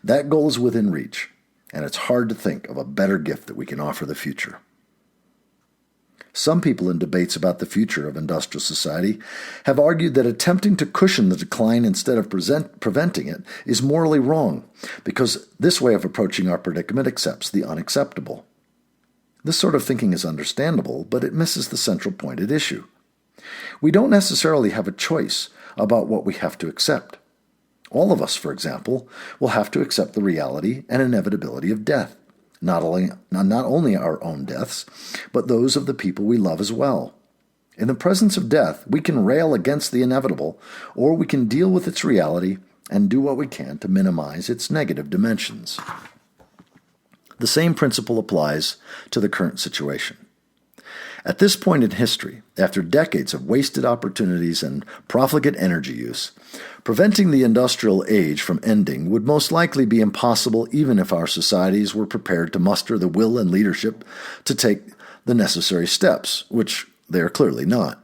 That goal is within reach, and it's hard to think of a better gift that we can offer the future. Some people in debates about the future of industrial society have argued that attempting to cushion the decline instead of preventing it is morally wrong, because this way of approaching our predicament accepts the unacceptable. This sort of thinking is understandable, but it misses the central point at issue. We don't necessarily have a choice about what we have to accept. All of us, for example, will have to accept the reality and inevitability of death. Not only our own deaths, but those of the people we love as well. In the presence of death, we can rail against the inevitable, or we can deal with its reality and do what we can to minimize its negative dimensions. The same principle applies to the current situation. At this point in history, after decades of wasted opportunities and profligate energy use, preventing the industrial age from ending would most likely be impossible even if our societies were prepared to muster the will and leadership to take the necessary steps, which they are clearly not.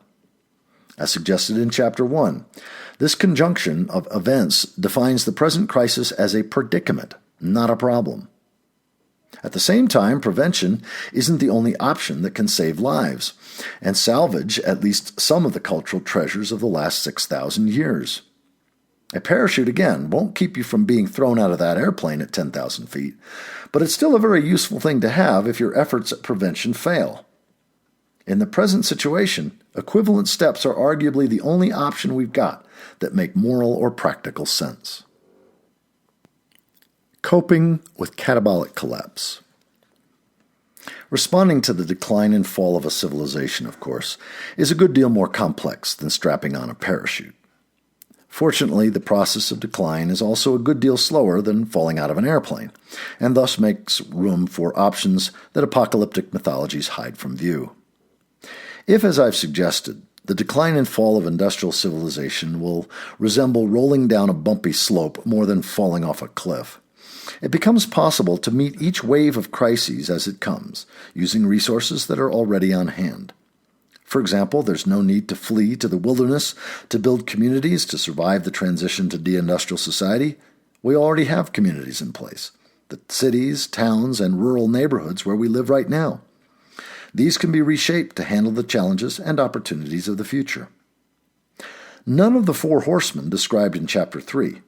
As suggested in Chapter 1, this conjunction of events defines the present crisis as a predicament, not a problem. At the same time, prevention isn't the only option that can save lives and salvage at least some of the cultural treasures of the last 6,000 years. A parachute, again, won't keep you from being thrown out of that airplane at 10,000 feet, but it's still a very useful thing to have if your efforts at prevention fail. In the present situation, equivalent steps are arguably the only option we've got that make moral or practical sense. Coping with Catabolic Collapse. Responding to the decline and fall of a civilization, of course, is a good deal more complex than strapping on a parachute. Fortunately, the process of decline is also a good deal slower than falling out of an airplane, and thus makes room for options that apocalyptic mythologies hide from view. If, as I've suggested, the decline and fall of industrial civilization will resemble rolling down a bumpy slope more than falling off a cliff, it becomes possible to meet each wave of crises as it comes, using resources that are already on hand. For example, there's no need to flee to the wilderness to build communities to survive the transition to deindustrial society. We already have communities in place, the cities, towns, and rural neighborhoods where we live right now. These can be reshaped to handle the challenges and opportunities of the future. None of the four horsemen described in Chapter 3,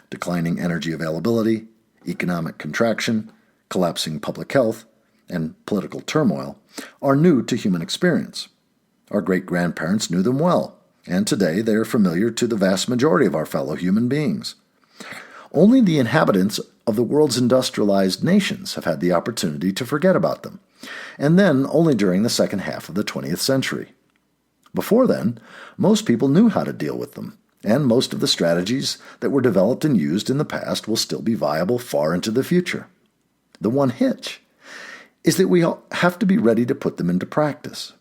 declining energy availability, economic contraction, collapsing public health, and political turmoil, are new to human experience. Our great-grandparents knew them well, and today they are familiar to the vast majority of our fellow human beings. Only the inhabitants of the world's industrialized nations have had the opportunity to forget about them, and then only during the second half of the 20th century. Before then, most people knew how to deal with them, and most of the strategies that were developed and used in the past will still be viable far into the future. The one hitch is that we have to be ready to put them into practice.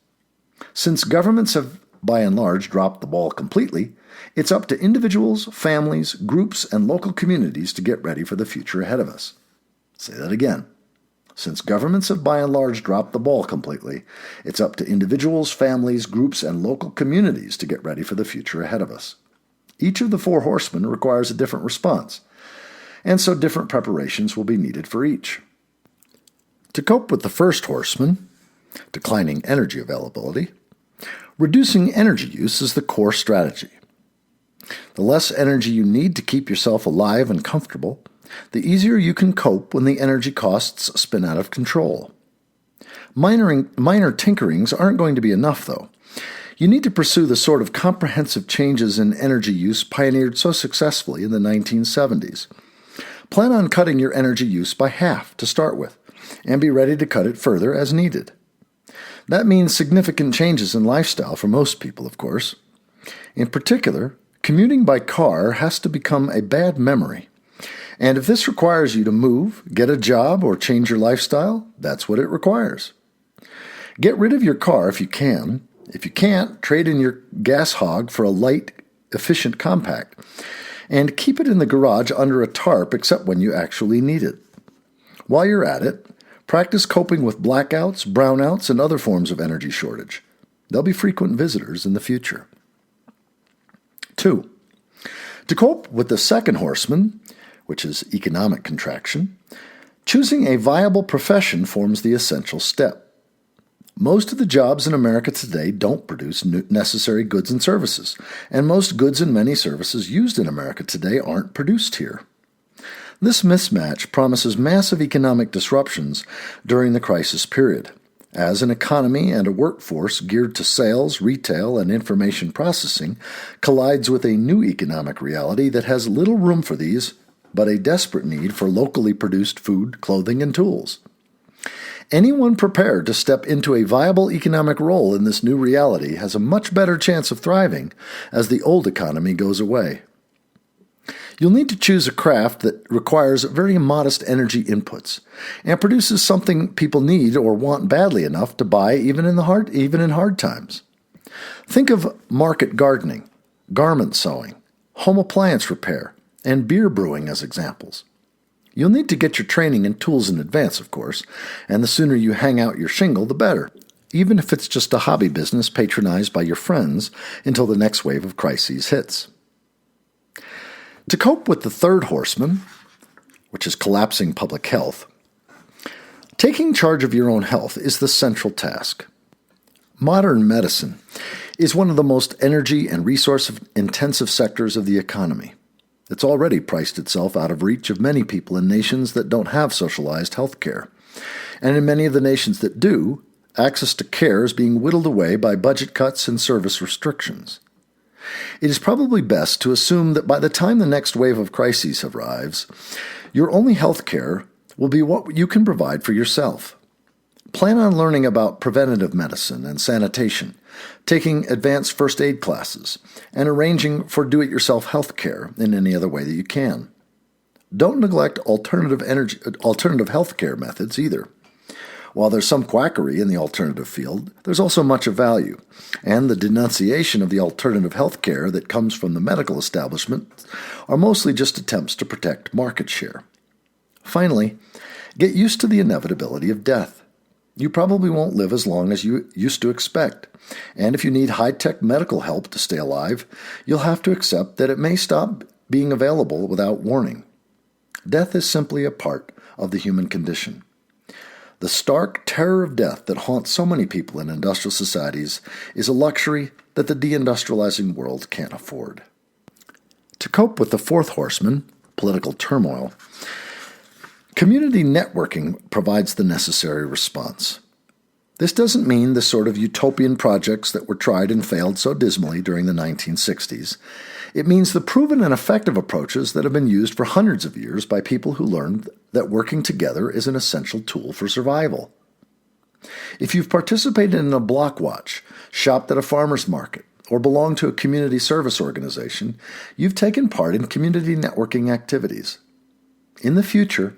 Since governments have, by and large, dropped the ball completely, it's up to individuals, families, groups, and local communities to get ready for the future ahead of us. Say that again. Since governments have by and large dropped the ball completely, it's up to individuals, families, groups, and local communities to get ready for the future ahead of us. Each of the four horsemen requires a different response, and so different preparations will be needed for each. To cope with the first horseman, declining energy availability, reducing energy use is the core strategy. The less energy you need to keep yourself alive and comfortable, the easier you can cope when the energy costs spin out of control. Minor tinkerings aren't going to be enough, though. You need to pursue the sort of comprehensive changes in energy use pioneered so successfully in the 1970s. Plan on cutting your energy use by half to start with, and be ready to cut it further as needed. That means significant changes in lifestyle for most people, of course. In particular, commuting by car has to become a bad memory. And if this requires you to move, get a job, or change your lifestyle, that's what it requires. Get rid of your car if you can. If you can't, trade in your gas hog for a light, efficient compact, and keep it in the garage under a tarp except when you actually need it. While you're at it, practice coping with blackouts, brownouts, and other forms of energy shortage. They'll be frequent visitors in the future. 2. To cope with the second horseman, which is economic contraction, choosing a viable profession forms the essential step. Most of the jobs in America today don't produce necessary goods and services, and most goods and many services used in America today aren't produced here. This mismatch promises massive economic disruptions during the crisis period, as an economy and a workforce geared to sales, retail, and information processing collides with a new economic reality that has little room for these, but a desperate need for locally produced food, clothing, and tools. Anyone prepared to step into a viable economic role in this new reality has a much better chance of thriving as the old economy goes away. You'll need to choose a craft that requires very modest energy inputs and produces something people need or want badly enough to buy even in hard times. Think of market gardening, garment sewing, home appliance repair, and beer brewing as examples. You'll need to get your training and tools in advance, of course, and the sooner you hang out your shingle, the better, even if it's just a hobby business patronized by your friends until the next wave of crises hits. To cope with the third horseman, which is collapsing public health, taking charge of your own health is the central task. Modern medicine is one of the most energy and resource-intensive sectors of the economy. It's already priced itself out of reach of many people in nations that don't have socialized health care. And in many of the nations that do, access to care is being whittled away by budget cuts and service restrictions. It is probably best to assume that by the time the next wave of crises arrives, your only health care will be what you can provide for yourself. Plan on learning about preventative medicine and sanitation, taking advanced first aid classes, and arranging for do-it-yourself health care in any other way that you can. Don't neglect alternative health care methods either. While there's some quackery in the alternative field, there's also much of value, and the denunciation of the alternative health care that comes from the medical establishment are mostly just attempts to protect market share. Finally, get used to the inevitability of death. You probably won't live as long as you used to expect, and if you need high-tech medical help to stay alive, you'll have to accept that it may stop being available without warning. Death is simply a part of the human condition. The stark terror of death that haunts so many people in industrial societies is a luxury that the deindustrializing world can't afford. To cope with the fourth horseman, political turmoil, community networking provides the necessary response. This doesn't mean the sort of utopian projects that were tried and failed so dismally during the 1960s. It means the proven and effective approaches that have been used for hundreds of years by people who learned that working together is an essential tool for survival. If you've participated in a block watch, shopped at a farmer's market, or belonged to a community service organization, you've taken part in community networking activities. In the future,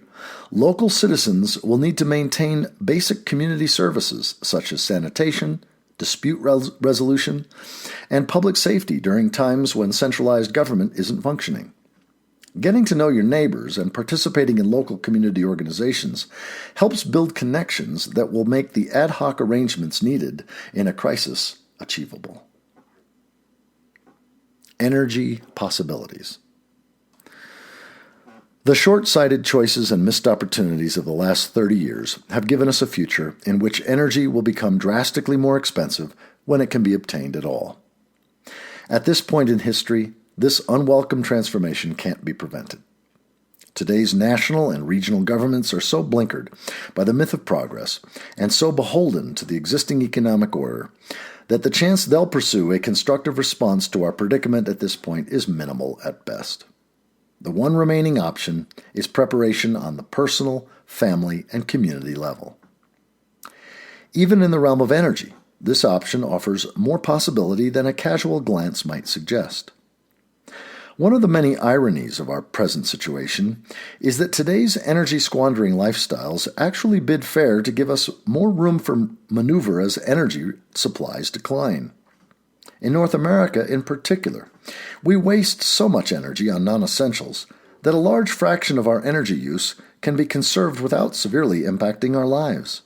local citizens will need to maintain basic community services such as sanitation, dispute resolution, and public safety during times when centralized government isn't functioning. Getting to know your neighbors and participating in local community organizations helps build connections that will make the ad hoc arrangements needed in a crisis achievable. Energy possibilities. The short-sighted choices and missed opportunities of the last 30 years have given us a future in which energy will become drastically more expensive when it can be obtained at all. At this point in history, this unwelcome transformation can't be prevented. Today's national and regional governments are so blinkered by the myth of progress and so beholden to the existing economic order that the chance they'll pursue a constructive response to our predicament at this point is minimal at best. The one remaining option is preparation on the personal, family, and community level. Even in the realm of energy, this option offers more possibility than a casual glance might suggest. One of the many ironies of our present situation is that today's energy-squandering lifestyles actually bid fair to give us more room for maneuver as energy supplies decline. In North America in particular, we waste so much energy on non-essentials that a large fraction of our energy use can be conserved without severely impacting our lives.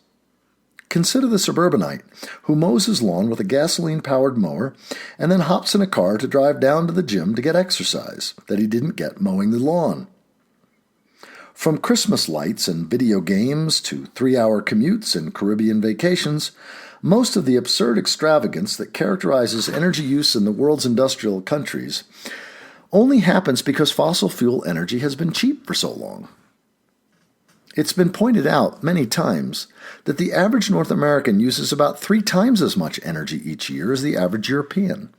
Consider the suburbanite who mows his lawn with a gasoline-powered mower and then hops in a car to drive down to the gym to get exercise that he didn't get mowing the lawn. From Christmas lights and video games to 3-hour commutes and Caribbean vacations, Most of the absurd extravagance that characterizes energy use in the world's industrial countries only happens because fossil fuel energy has been cheap for so long. It's been pointed out many times that the average North American uses about 3 times as much energy each year as the average European.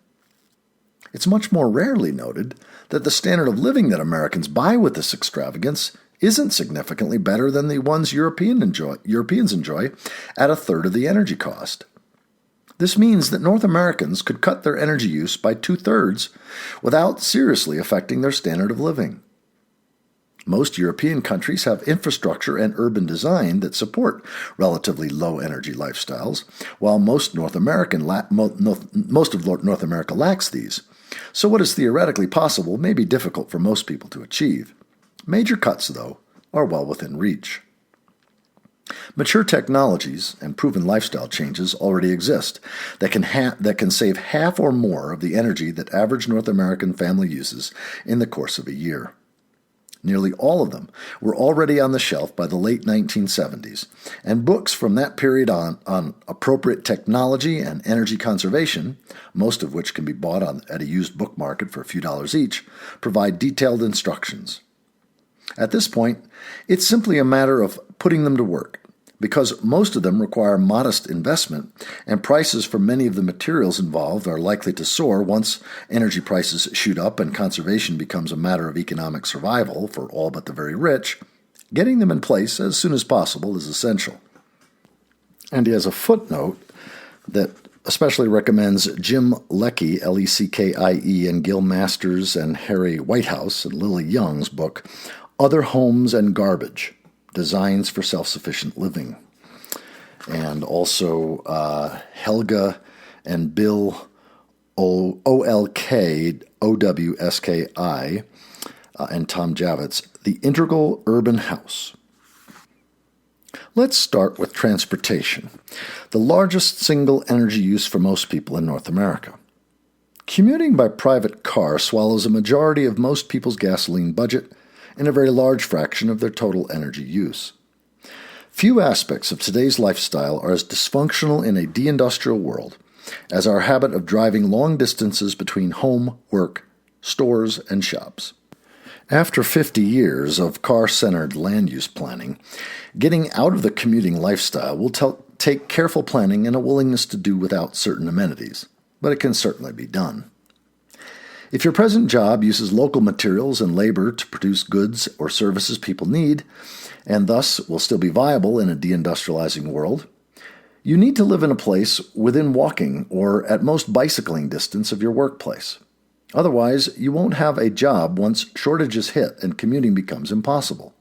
It's much more rarely noted that the standard of living that Americans buy with this extravagance isn't significantly better than the ones Europeans enjoy at a third of the energy cost. This means that North Americans could cut their energy use by 2/3 without seriously affecting their standard of living. Most European countries have infrastructure and urban design that support relatively low energy lifestyles, while most of North America lacks these. So what is theoretically possible may be difficult for most people to achieve. Major cuts, though, are well within reach. Mature technologies and proven lifestyle changes already exist that can save half or more of the energy that average North American family uses in the course of a year. Nearly all of them were already on the shelf by the late 1970s, and books from that period on appropriate technology and energy conservation, most of which can be bought at a used book market for a few dollars each, provide detailed instructions. At this point, it's simply a matter of putting them to work, because most of them require modest investment, and prices for many of the materials involved are likely to soar once energy prices shoot up and conservation becomes a matter of economic survival for all but the very rich. Getting them in place as soon as possible is essential. And he has a footnote that especially recommends Jim Leckie, Leckie, and Gil Masters and Harry Whitehouse and Lily Young's book, Other Homes and Garbage, Designs for Self-Sufficient Living. And also Helga and Bill Olk, Owski, and Tom Javits, The Integral Urban House. Let's start with transportation, the largest single energy use for most people in North America. Commuting by private car swallows a majority of most people's gasoline budget and a very large fraction of their total energy use. Few aspects of today's lifestyle are as dysfunctional in a deindustrial world as our habit of driving long distances between home, work, stores, and shops. After 50 years of car-centered land use planning, getting out of the commuting lifestyle will take careful planning and a willingness to do without certain amenities, but it can certainly be done. If your present job uses local materials and labor to produce goods or services people need, and thus will still be viable in a deindustrializing world, you need to live in a place within walking or at most bicycling distance of your workplace. Otherwise, you won't have a job once shortages hit and commuting becomes impossible.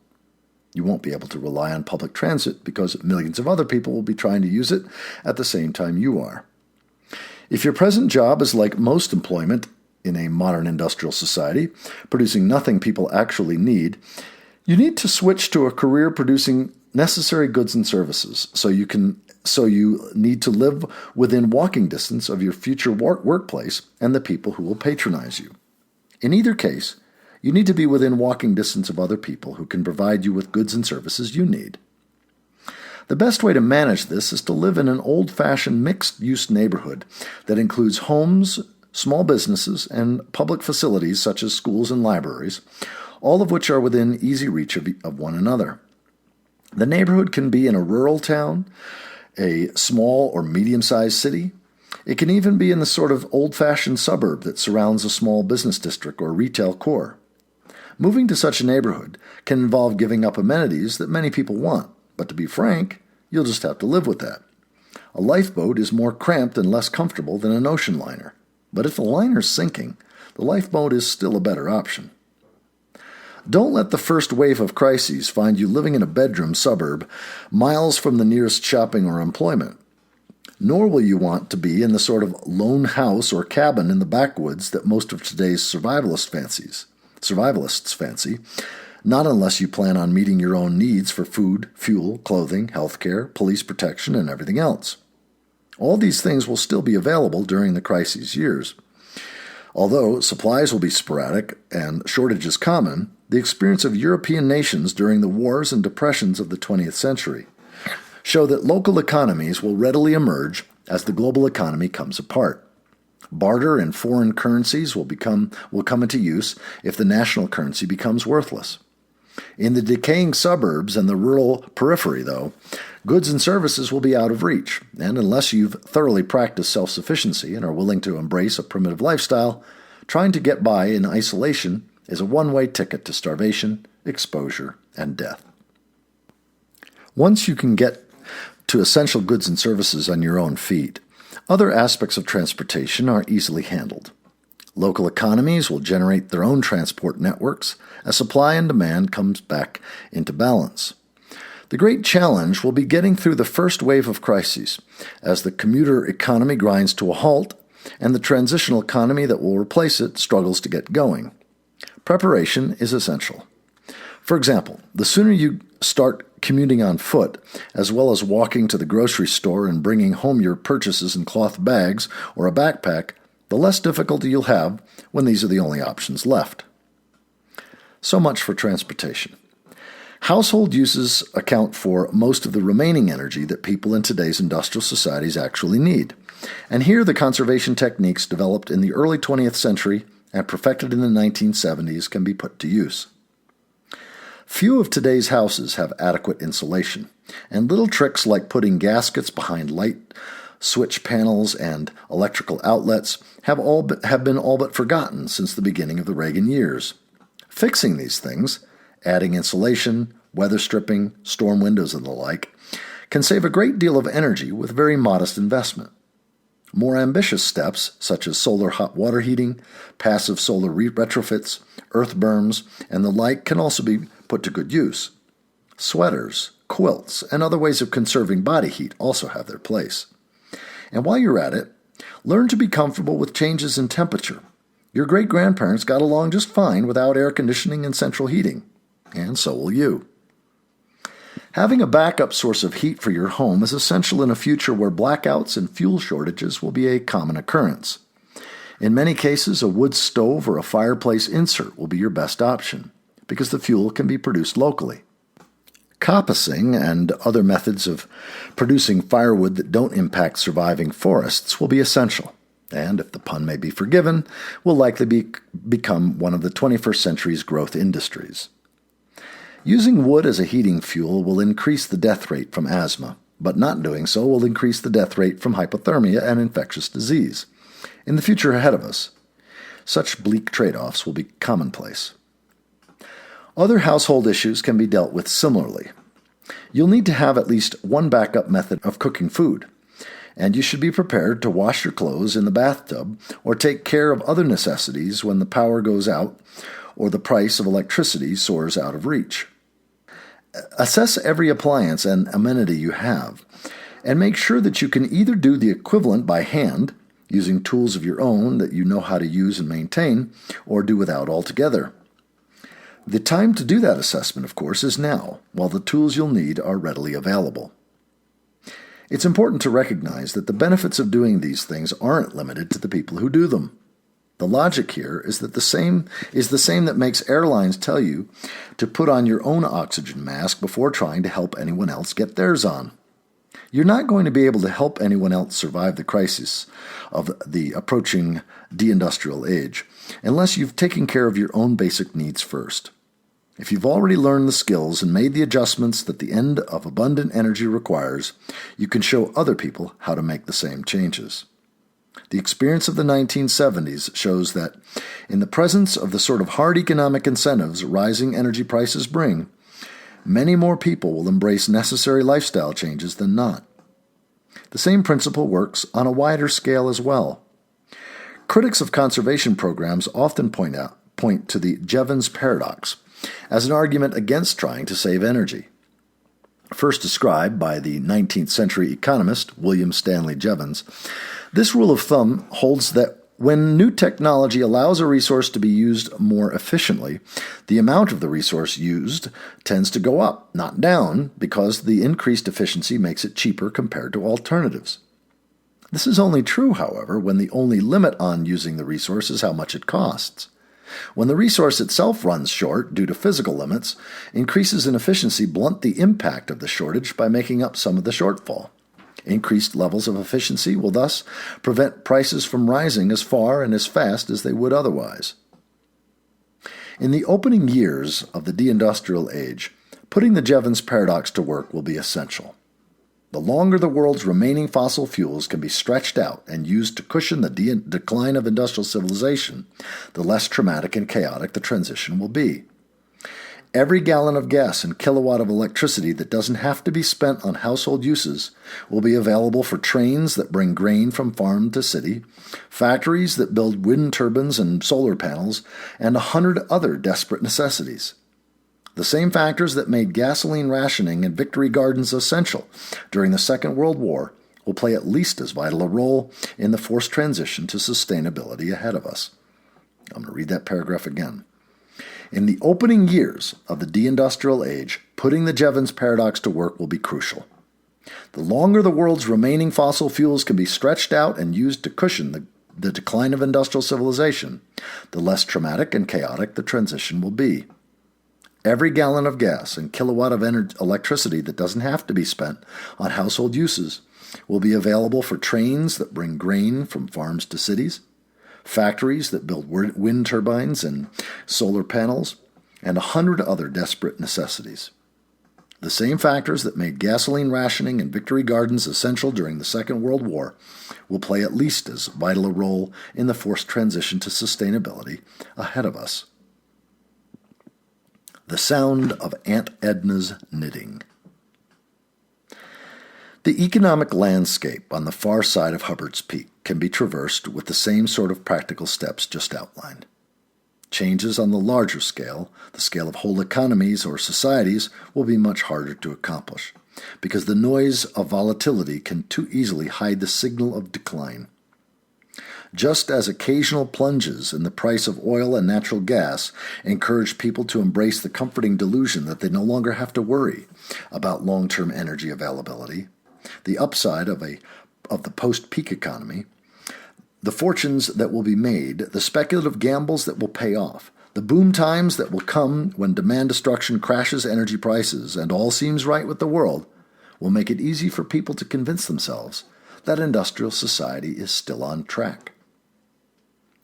You won't be able to rely on public transit because millions of other people will be trying to use it at the same time you are. If your present job is like most employment in a modern industrial society, producing nothing people actually need, you need to switch to a career producing necessary goods and services so you need to live within walking distance of your future workplace and the people who will patronize you. In either case, you need to be within walking distance of other people who can provide you with goods and services you need. The best way to manage this is to live in an old-fashioned mixed-use neighborhood that includes homes, small businesses, and public facilities such as schools and libraries, all of which are within easy reach of one another. The neighborhood can be in a rural town, a small or medium-sized city. It can even be in the sort of old-fashioned suburb that surrounds a small business district or retail core. Moving to such a neighborhood can involve giving up amenities that many people want, but to be frank, you'll just have to live with that. A lifeboat is more cramped and less comfortable than an ocean liner, but if the liner's sinking, the lifeboat is still a better option. Don't let the first wave of crises find you living in a bedroom suburb miles from the nearest shopping or employment. Nor will you want to be in the sort of lone house or cabin in the backwoods that most of today's survivalists fancy, not unless you plan on meeting your own needs for food, fuel, clothing, healthcare, police protection, and everything else. All these things will still be available during the crisis years. Although supplies will be sporadic and shortages common, the experience of European nations during the wars and depressions of the 20th century show that local economies will readily emerge as the global economy comes apart. Barter in foreign currencies will come into use if the national currency becomes worthless. In the decaying suburbs and the rural periphery, though, goods and services will be out of reach, and unless you've thoroughly practiced self-sufficiency and are willing to embrace a primitive lifestyle, trying to get by in isolation is a one-way ticket to starvation, exposure, and death. Once you can get to essential goods and services on your own feet, other aspects of transportation are easily handled. Local economies will generate their own transport networks as supply and demand comes back into balance. The great challenge will be getting through the first wave of crises as the commuter economy grinds to a halt and the transitional economy that will replace it struggles to get going. Preparation is essential. For example, the sooner you start commuting on foot, as well as walking to the grocery store and bringing home your purchases in cloth bags or a backpack, the less difficulty you'll have when these are the only options left. So much for transportation. Household uses account for most of the remaining energy that people in today's industrial societies actually need. And here the conservation techniques developed in the early 20th century and perfected in the 1970s can be put to use. Few of today's houses have adequate insulation, and little tricks like putting gaskets behind light switch panels and electrical outlets have been all but forgotten since the beginning of the Reagan years. Fixing these things, adding insulation, weather stripping, storm windows and the like, can save a great deal of energy with very modest investment. More ambitious steps, such as solar hot water heating, passive solar retrofits, earth berms, and the like, can also be put to good use. Sweaters, quilts, and other ways of conserving body heat also have their place. And while you're at it, learn to be comfortable with changes in temperature. Your great-grandparents got along just fine without air conditioning and central heating, and so will you. Having a backup source of heat for your home is essential in a future where blackouts and fuel shortages will be a common occurrence. In many cases, a wood stove or a fireplace insert will be your best option, because the fuel can be produced locally. Coppicing and other methods of producing firewood that don't impact surviving forests will be essential, and, if the pun may be forgiven, will likely become one of the 21st century's growth industries. Using wood as a heating fuel will increase the death rate from asthma, but not doing so will increase the death rate from hypothermia and infectious disease. In the future ahead of us, such bleak trade-offs will be commonplace. Other household issues can be dealt with similarly. You'll need to have at least one backup method of cooking food, and you should be prepared to wash your clothes in the bathtub or take care of other necessities when the power goes out or the price of electricity soars out of reach. Assess every appliance and amenity you have, and make sure that you can either do the equivalent by hand, using tools of your own that you know how to use and maintain, or do without altogether. The time to do that assessment, of course, is now, while the tools you'll need are readily available. It's important to recognize that the benefits of doing these things aren't limited to the people who do them. The logic here is the same that makes airlines tell you to put on your own oxygen mask before trying to help anyone else get theirs on. You're not going to be able to help anyone else survive the crisis of the approaching Deindustrial Age unless you've taken care of your own basic needs first. If you've already learned the skills and made the adjustments that the end of abundant energy requires, you can show other people how to make the same changes. The experience of the 1970s shows that, in the presence of the sort of hard economic incentives rising energy prices bring, many more people will embrace necessary lifestyle changes than not. The same principle works on a wider scale as well. Critics of conservation programs often point to the Jevons paradox as an argument against trying to save energy. First described by the 19th century economist William Stanley Jevons, this rule of thumb holds that when new technology allows a resource to be used more efficiently, the amount of the resource used tends to go up, not down, because the increased efficiency makes it cheaper compared to alternatives. This is only true, however, when the only limit on using the resource is how much it costs. When the resource itself runs short due to physical limits, increases in efficiency blunt the impact of the shortage by making up some of the shortfall. Increased levels of efficiency will thus prevent prices from rising as far and as fast as they would otherwise. In the opening years of the Deindustrial Age, putting the Jevons paradox to work will be essential. The longer the world's remaining fossil fuels can be stretched out and used to cushion the decline of industrial civilization, the less traumatic and chaotic the transition will be. Every gallon of gas and kilowatt of electricity that doesn't have to be spent on household uses will be available for trains that bring grain from farm to city, factories that build wind turbines and solar panels, and 100 other desperate necessities. The same factors that made gasoline rationing and Victory Gardens essential during the Second World War will play at least as vital a role in the forced transition to sustainability ahead of us. I'm going to read that paragraph again. In the opening years of the Deindustrial Age, putting the Jevons paradox to work will be crucial. The longer the world's remaining fossil fuels can be stretched out and used to cushion the decline of industrial civilization, the less traumatic and chaotic the transition will be. Every gallon of gas and kilowatt of electricity that doesn't have to be spent on household uses will be available for trains that bring grain from farms to cities, factories that build wind turbines and solar panels, and 100 other desperate necessities. The same factors that made gasoline rationing and Victory Gardens essential during the Second World War will play at least as vital a role in the forced transition to sustainability ahead of us. The sound of Aunt Edna's knitting. The economic landscape on the far side of Hubbard's Peak can be traversed with the same sort of practical steps just outlined. Changes on the larger scale, the scale of whole economies or societies, will be much harder to accomplish, because the noise of volatility can too easily hide the signal of decline. Just as occasional plunges in the price of oil and natural gas encourage people to embrace the comforting delusion that they no longer have to worry about long-term energy availability, the upside of the post-peak economy, the fortunes that will be made, the speculative gambles that will pay off, the boom times that will come when demand destruction crashes energy prices and all seems right with the world, will make it easy for people to convince themselves that industrial society is still on track.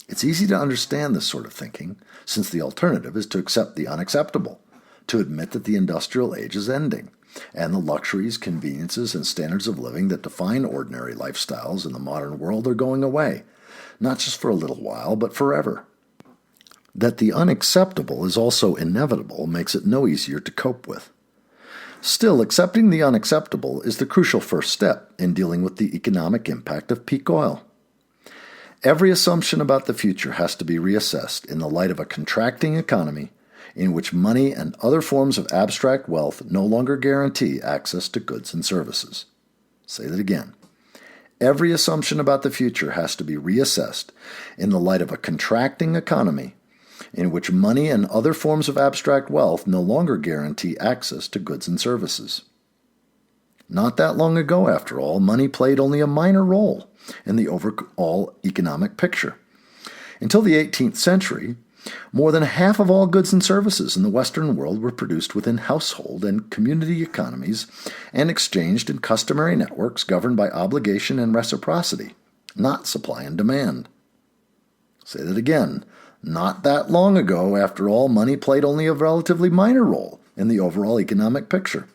It's easy to understand this sort of thinking, since the alternative is to accept the unacceptable, to admit that the industrial age is ending, and the luxuries, conveniences, and standards of living that define ordinary lifestyles in the modern world are going away, not just for a little while, but forever. That the unacceptable is also inevitable makes it no easier to cope with. Still, accepting the unacceptable is the crucial first step in dealing with the economic impact of peak oil. Every assumption about the future has to be reassessed in the light of a contracting economy in which money and other forms of abstract wealth no longer guarantee access to goods and services. Say that again. Every assumption about the future has to be reassessed in the light of a contracting economy in which money and other forms of abstract wealth no longer guarantee access to goods and services. Not that long ago, after all, money played only a minor role in the overall economic picture. Until the 18th century, more than half of all goods and services in the Western world were produced within household and community economies and exchanged in customary networks governed by obligation and reciprocity, not supply and demand. Say that again. Not that long ago, after all, money played only a relatively minor role in the overall economic picture.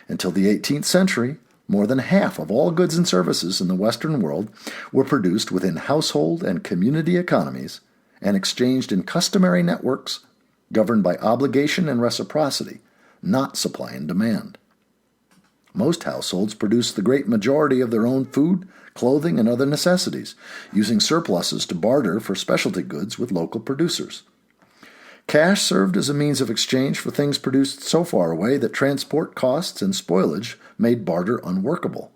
Until the 18th century, more than half of all goods and services in the Western world were produced within household and community economies and exchanged in customary networks governed by obligation and reciprocity, not supply and demand. Most households produce the great majority of their own food, clothing, and other necessities, using surpluses to barter for specialty goods with local producers. Cash served as a means of exchange for things produced so far away that transport costs and spoilage made barter unworkable.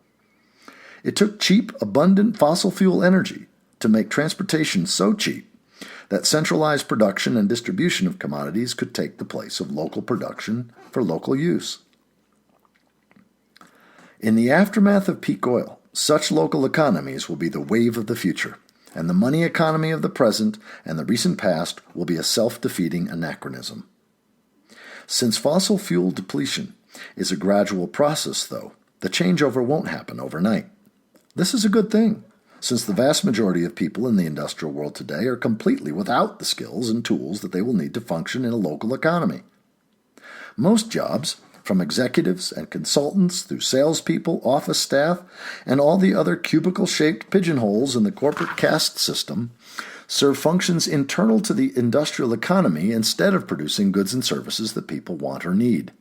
It took cheap, abundant fossil fuel energy to make transportation so cheap that centralized production and distribution of commodities could take the place of local production for local use. In the aftermath of peak oil, such local economies will be the wave of the future, and the money economy of the present and the recent past will be a self-defeating anachronism. Since fossil fuel depletion is a gradual process, though, the changeover won't happen overnight. This is a good thing, since the vast majority of people in the industrial world today are completely without the skills and tools that they will need to function in a local economy. Most jobs, from executives and consultants through salespeople, office staff, and all the other cubicle-shaped pigeonholes in the corporate caste system, serve functions internal to the industrial economy instead of producing goods and services that people want or need.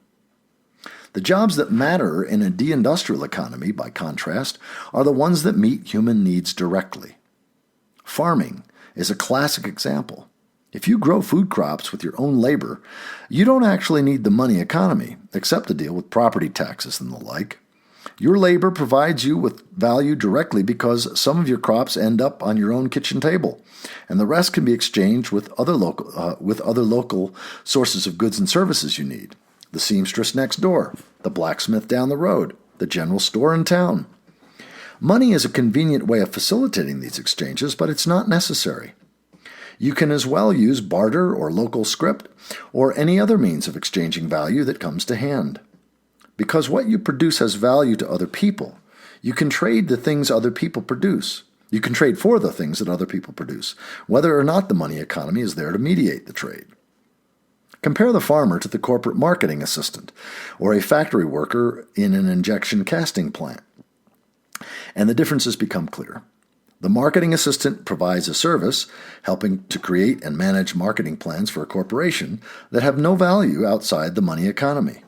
The jobs that matter in a deindustrial economy, by contrast, are the ones that meet human needs directly. Farming is a classic example. If you grow food crops with your own labor, you don't actually need the money economy, except to deal with property taxes and the like. Your labor provides you with value directly because some of your crops end up on your own kitchen table, and the rest can be exchanged with other local sources of goods and services you need. The seamstress next door, the blacksmith down the road, the general store in town. Money is a convenient way of facilitating these exchanges, but it's not necessary. You can as well use barter or local script or any other means of exchanging value that comes to hand. Because what you produce has value to other people, you can trade the things other people produce. You can trade for the things that other people produce, whether or not the money economy is there to mediate the trade. Compare the farmer to the corporate marketing assistant or a factory worker in an injection casting plant, and the differences become clear. The marketing assistant provides a service helping to create and manage marketing plans for a corporation that have no value outside the money economy.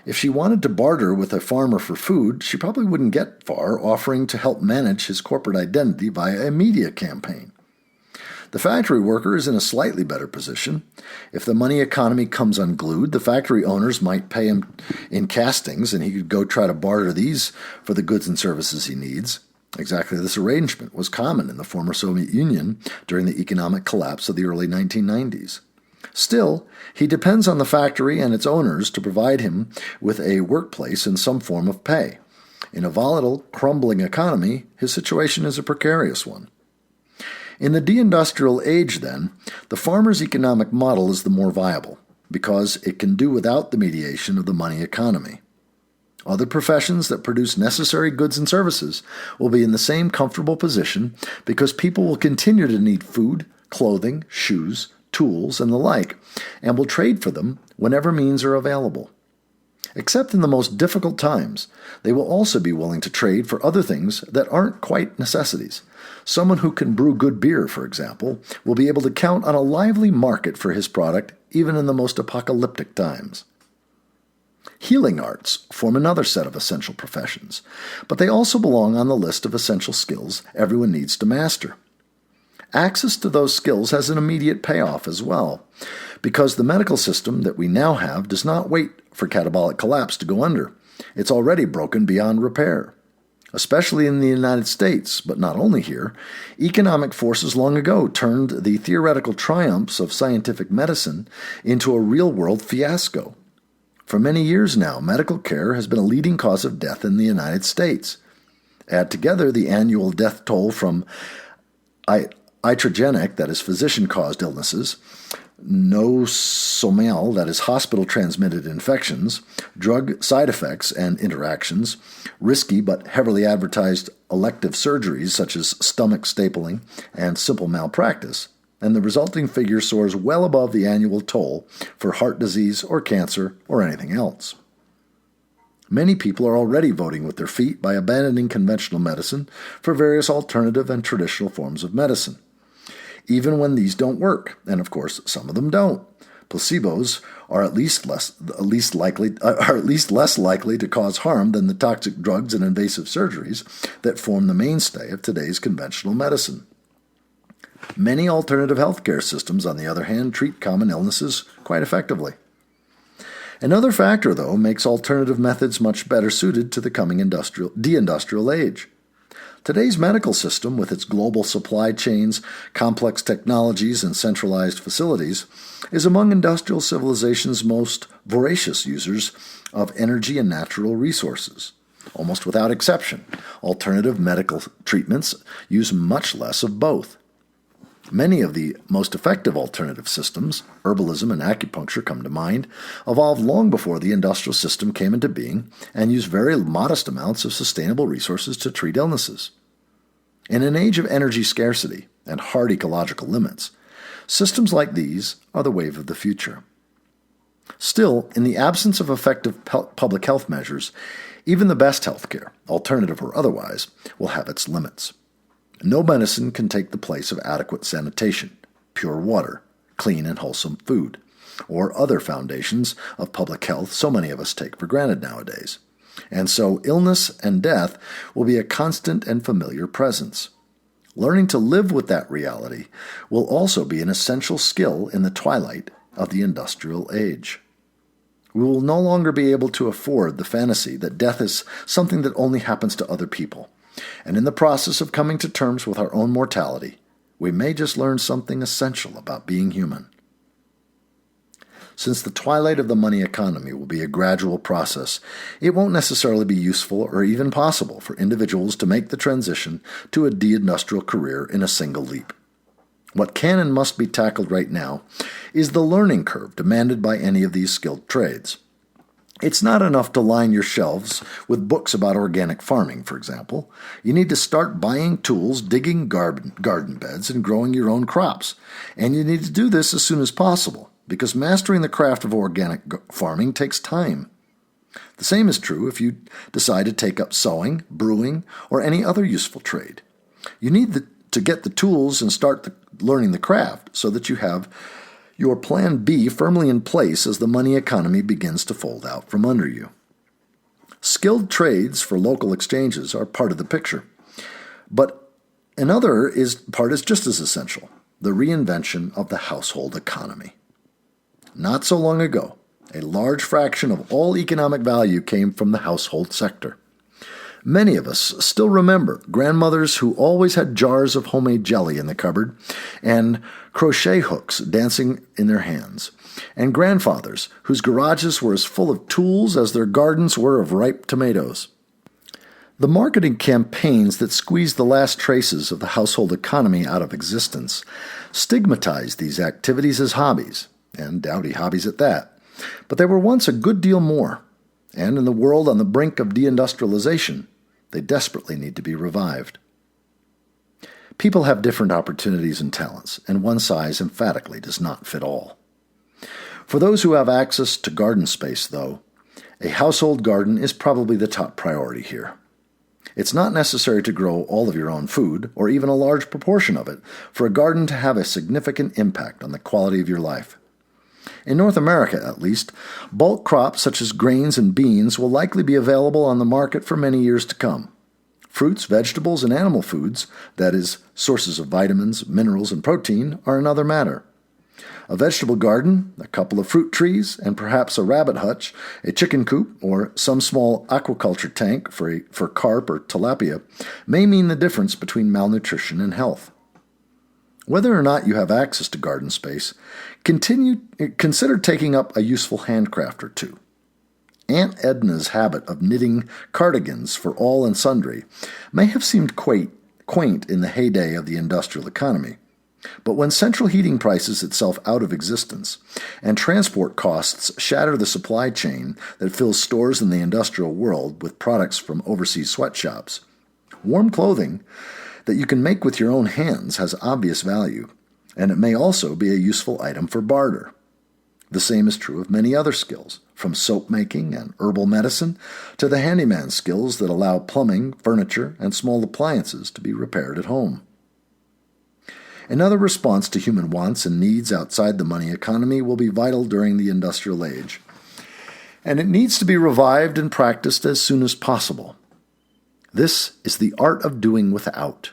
If she wanted to barter with a farmer for food, she probably wouldn't get far offering to help manage his corporate identity via a media campaign. The factory worker is in a slightly better position. If the money economy comes unglued, the factory owners might pay him in castings and he could go try to barter these for the goods and services he needs. Exactly this arrangement was common in the former Soviet Union during the economic collapse of the early 1990s. Still, he depends on the factory and its owners to provide him with a workplace and some form of pay. In a volatile, crumbling economy, his situation is a precarious one. In the deindustrial age, then, the farmer's economic model is the more viable because it can do without the mediation of the money economy. Other professions that produce necessary goods and services will be in the same comfortable position because people will continue to need food, clothing, shoes, tools, and the like, and will trade for them whenever means are available. Except in the most difficult times, they will also be willing to trade for other things that aren't quite necessities. Someone who can brew good beer, for example, will be able to count on a lively market for his product even in the most apocalyptic times. Healing arts form another set of essential professions, but they also belong on the list of essential skills everyone needs to master. Access to those skills has an immediate payoff as well, because the medical system that we now have does not wait for catabolic collapse to go under. It's already broken beyond repair. Especially in the United States, but not only here, economic forces long ago turned the theoretical triumphs of scientific medicine into a real-world fiasco. For many years now, medical care has been a leading cause of death in the United States. Add together the annual death toll from iatrogenic, that is physician-caused illnesses, nosomal, that is hospital-transmitted infections, drug side effects and interactions, risky but heavily advertised elective surgeries such as stomach stapling and simple malpractice, and the resulting figure soars well above the annual toll for heart disease or cancer or anything else. Many people are already voting with their feet by abandoning conventional medicine for various alternative and traditional forms of medicine, even when these don't work, and of course some of them don't. Placebos are at least less likely to cause harm than the toxic drugs and invasive surgeries that form the mainstay of today's conventional medicine. Many alternative healthcare systems, on the other hand, treat common illnesses quite effectively. Another factor, though, makes alternative methods much better suited to the coming deindustrial age. Today's medical system, with its global supply chains, complex technologies, and centralized facilities, is among industrial civilization's most voracious users of energy and natural resources. Almost without exception, alternative medical treatments use much less of both. Many of the most effective alternative systems, herbalism and acupuncture come to mind, evolved long before the industrial system came into being and use very modest amounts of sustainable resources to treat illnesses. In an age of energy scarcity and hard ecological limits, systems like these are the wave of the future. Still, in the absence of effective public health measures, even the best healthcare, alternative or otherwise, will have its limits. No medicine can take the place of adequate sanitation, pure water, clean and wholesome food, or other foundations of public health so many of us take for granted nowadays. And so illness and death will be a constant and familiar presence. Learning to live with that reality will also be an essential skill in the twilight of the industrial age. We will no longer be able to afford the fantasy that death is something that only happens to other people. And in the process of coming to terms with our own mortality, we may just learn something essential about being human. Since the twilight of the money economy will be a gradual process, it won't necessarily be useful or even possible for individuals to make the transition to a deindustrial career in a single leap. What can and must be tackled right now is the learning curve demanded by any of these skilled trades. It's not enough to line your shelves with books about organic farming, for example. You need to start buying tools, digging garden beds, and growing your own crops. And you need to do this as soon as possible, because mastering the craft of organic farming takes time. The same is true if you decide to take up sewing, brewing, or any other useful trade. You need to get the tools and start learning the craft so that you have your plan B firmly in place as the money economy begins to fold out from under you. Skilled trades for local exchanges are part of the picture, but another part is just as essential, the reinvention of the household economy. Not so long ago, a large fraction of all economic value came from the household sector. Many of us still remember grandmothers who always had jars of homemade jelly in the cupboard and crochet hooks dancing in their hands, and grandfathers whose garages were as full of tools as their gardens were of ripe tomatoes. The marketing campaigns that squeezed the last traces of the household economy out of existence stigmatized these activities as hobbies, and dowdy hobbies at that, but they were once a good deal more. And in the world on the brink of deindustrialization, they desperately need to be revived. People have different opportunities and talents, and one size emphatically does not fit all. For those who have access to garden space, though, a household garden is probably the top priority here. It's not necessary to grow all of your own food, or even a large proportion of it, for a garden to have a significant impact on the quality of your life. In North America, at least, bulk crops such as grains and beans will likely be available on the market for many years to come. Fruits, vegetables, and animal foods, that is, sources of vitamins, minerals, and protein, are another matter. A vegetable garden, a couple of fruit trees, and perhaps a rabbit hutch, a chicken coop, or some small aquaculture tank for carp or tilapia may mean the difference between malnutrition and health. Whether or not you have access to garden space, consider taking up a useful handcraft or two. Aunt Edna's habit of knitting cardigans for all and sundry may have seemed quaint in the heyday of the industrial economy, but when central heating prices itself out of existence and transport costs shatter the supply chain that fills stores in the industrial world with products from overseas sweatshops, warm clothing that you can make with your own hands has obvious value, and it may also be a useful item for barter. The same is true of many other skills, from soap making and herbal medicine to the handyman skills that allow plumbing, furniture, and small appliances to be repaired at home. Another response to human wants and needs outside the money economy will be vital during the industrial age, and it needs to be revived and practiced as soon as possible. This is the art of doing without.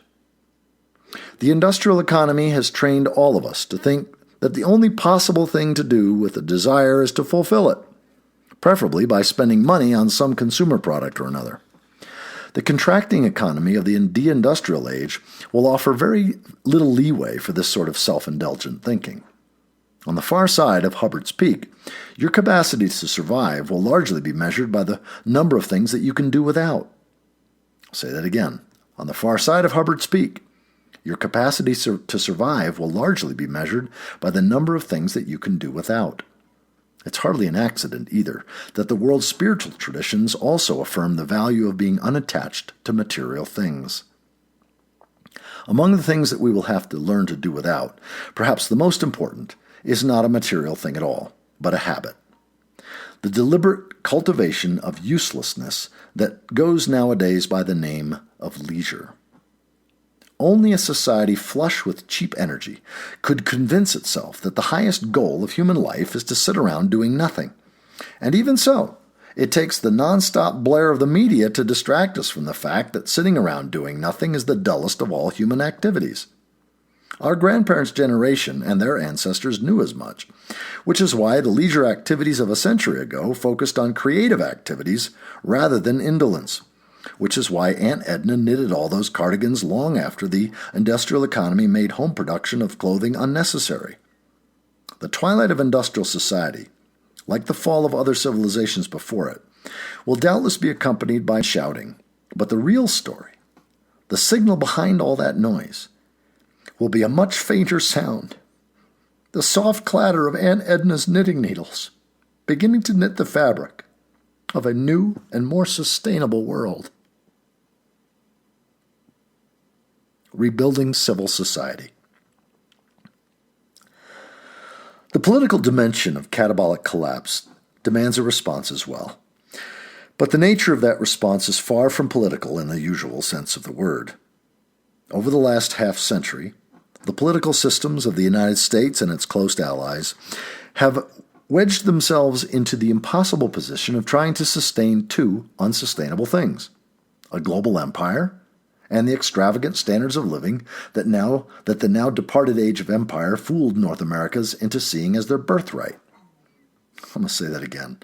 The industrial economy has trained all of us to think that the only possible thing to do with a desire is to fulfill it, preferably by spending money on some consumer product or another. The contracting economy of the deindustrial age will offer very little leeway for this sort of self-indulgent thinking. On the far side of Hubbard's Peak, your capacity to survive will largely be measured by the number of things that you can do without. I'll say that again. On the far side of Hubbard's Peak, your capacity to survive will largely be measured by the number of things that you can do without. It's hardly an accident, either, that the world's spiritual traditions also affirm the value of being unattached to material things. Among the things that we will have to learn to do without, perhaps the most important is not a material thing at all, but a habit. The deliberate cultivation of uselessness that goes nowadays by the name of leisure. Only a society flush with cheap energy could convince itself that the highest goal of human life is to sit around doing nothing. And even so, it takes the nonstop blare of the media to distract us from the fact that sitting around doing nothing is the dullest of all human activities. Our grandparents' generation and their ancestors knew as much, which is why the leisure activities of a century ago focused on creative activities rather than indolence. Which is why Aunt Edna knitted all those cardigans long after the industrial economy made home production of clothing unnecessary. The twilight of industrial society, like the fall of other civilizations before it, will doubtless be accompanied by shouting, but the real story, the signal behind all that noise, will be a much fainter sound, the soft clatter of Aunt Edna's knitting needles, beginning to knit the fabric of a new and more sustainable world. Rebuilding civil society. The political dimension of Catabolic Collapse demands a response as well. But the nature of that response is far from political in the usual sense of the word. Over the last half-century, the political systems of the United States and its close allies have wedged themselves into the impossible position of trying to sustain two unsustainable things: a global empire and the extravagant standards of living that the now departed age of empire fooled North Americans into seeing as their birthright. I'm going to say that again.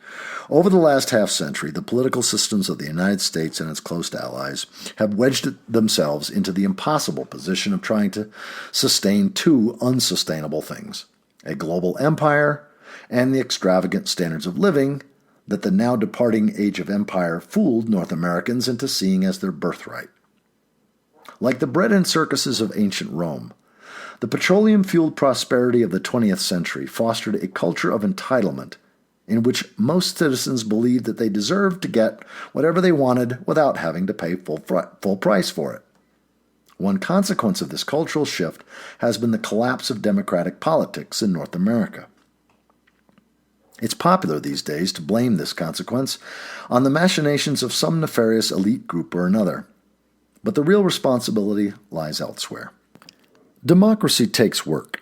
Over the last half-century, the political systems of the United States and its close allies have wedged themselves into the impossible position of trying to sustain two unsustainable things: a global empire and the extravagant standards of living that the now departing age of empire fooled North Americans into seeing as their birthright. Like the bread and circuses of ancient Rome, the petroleum-fueled prosperity of the 20th century fostered a culture of entitlement in which most citizens believed that they deserved to get whatever they wanted without having to pay full price for it. One consequence of this cultural shift has been the collapse of democratic politics in North America. It's popular these days to blame this consequence on the machinations of some nefarious elite group or another. But the real responsibility lies elsewhere. Democracy takes work.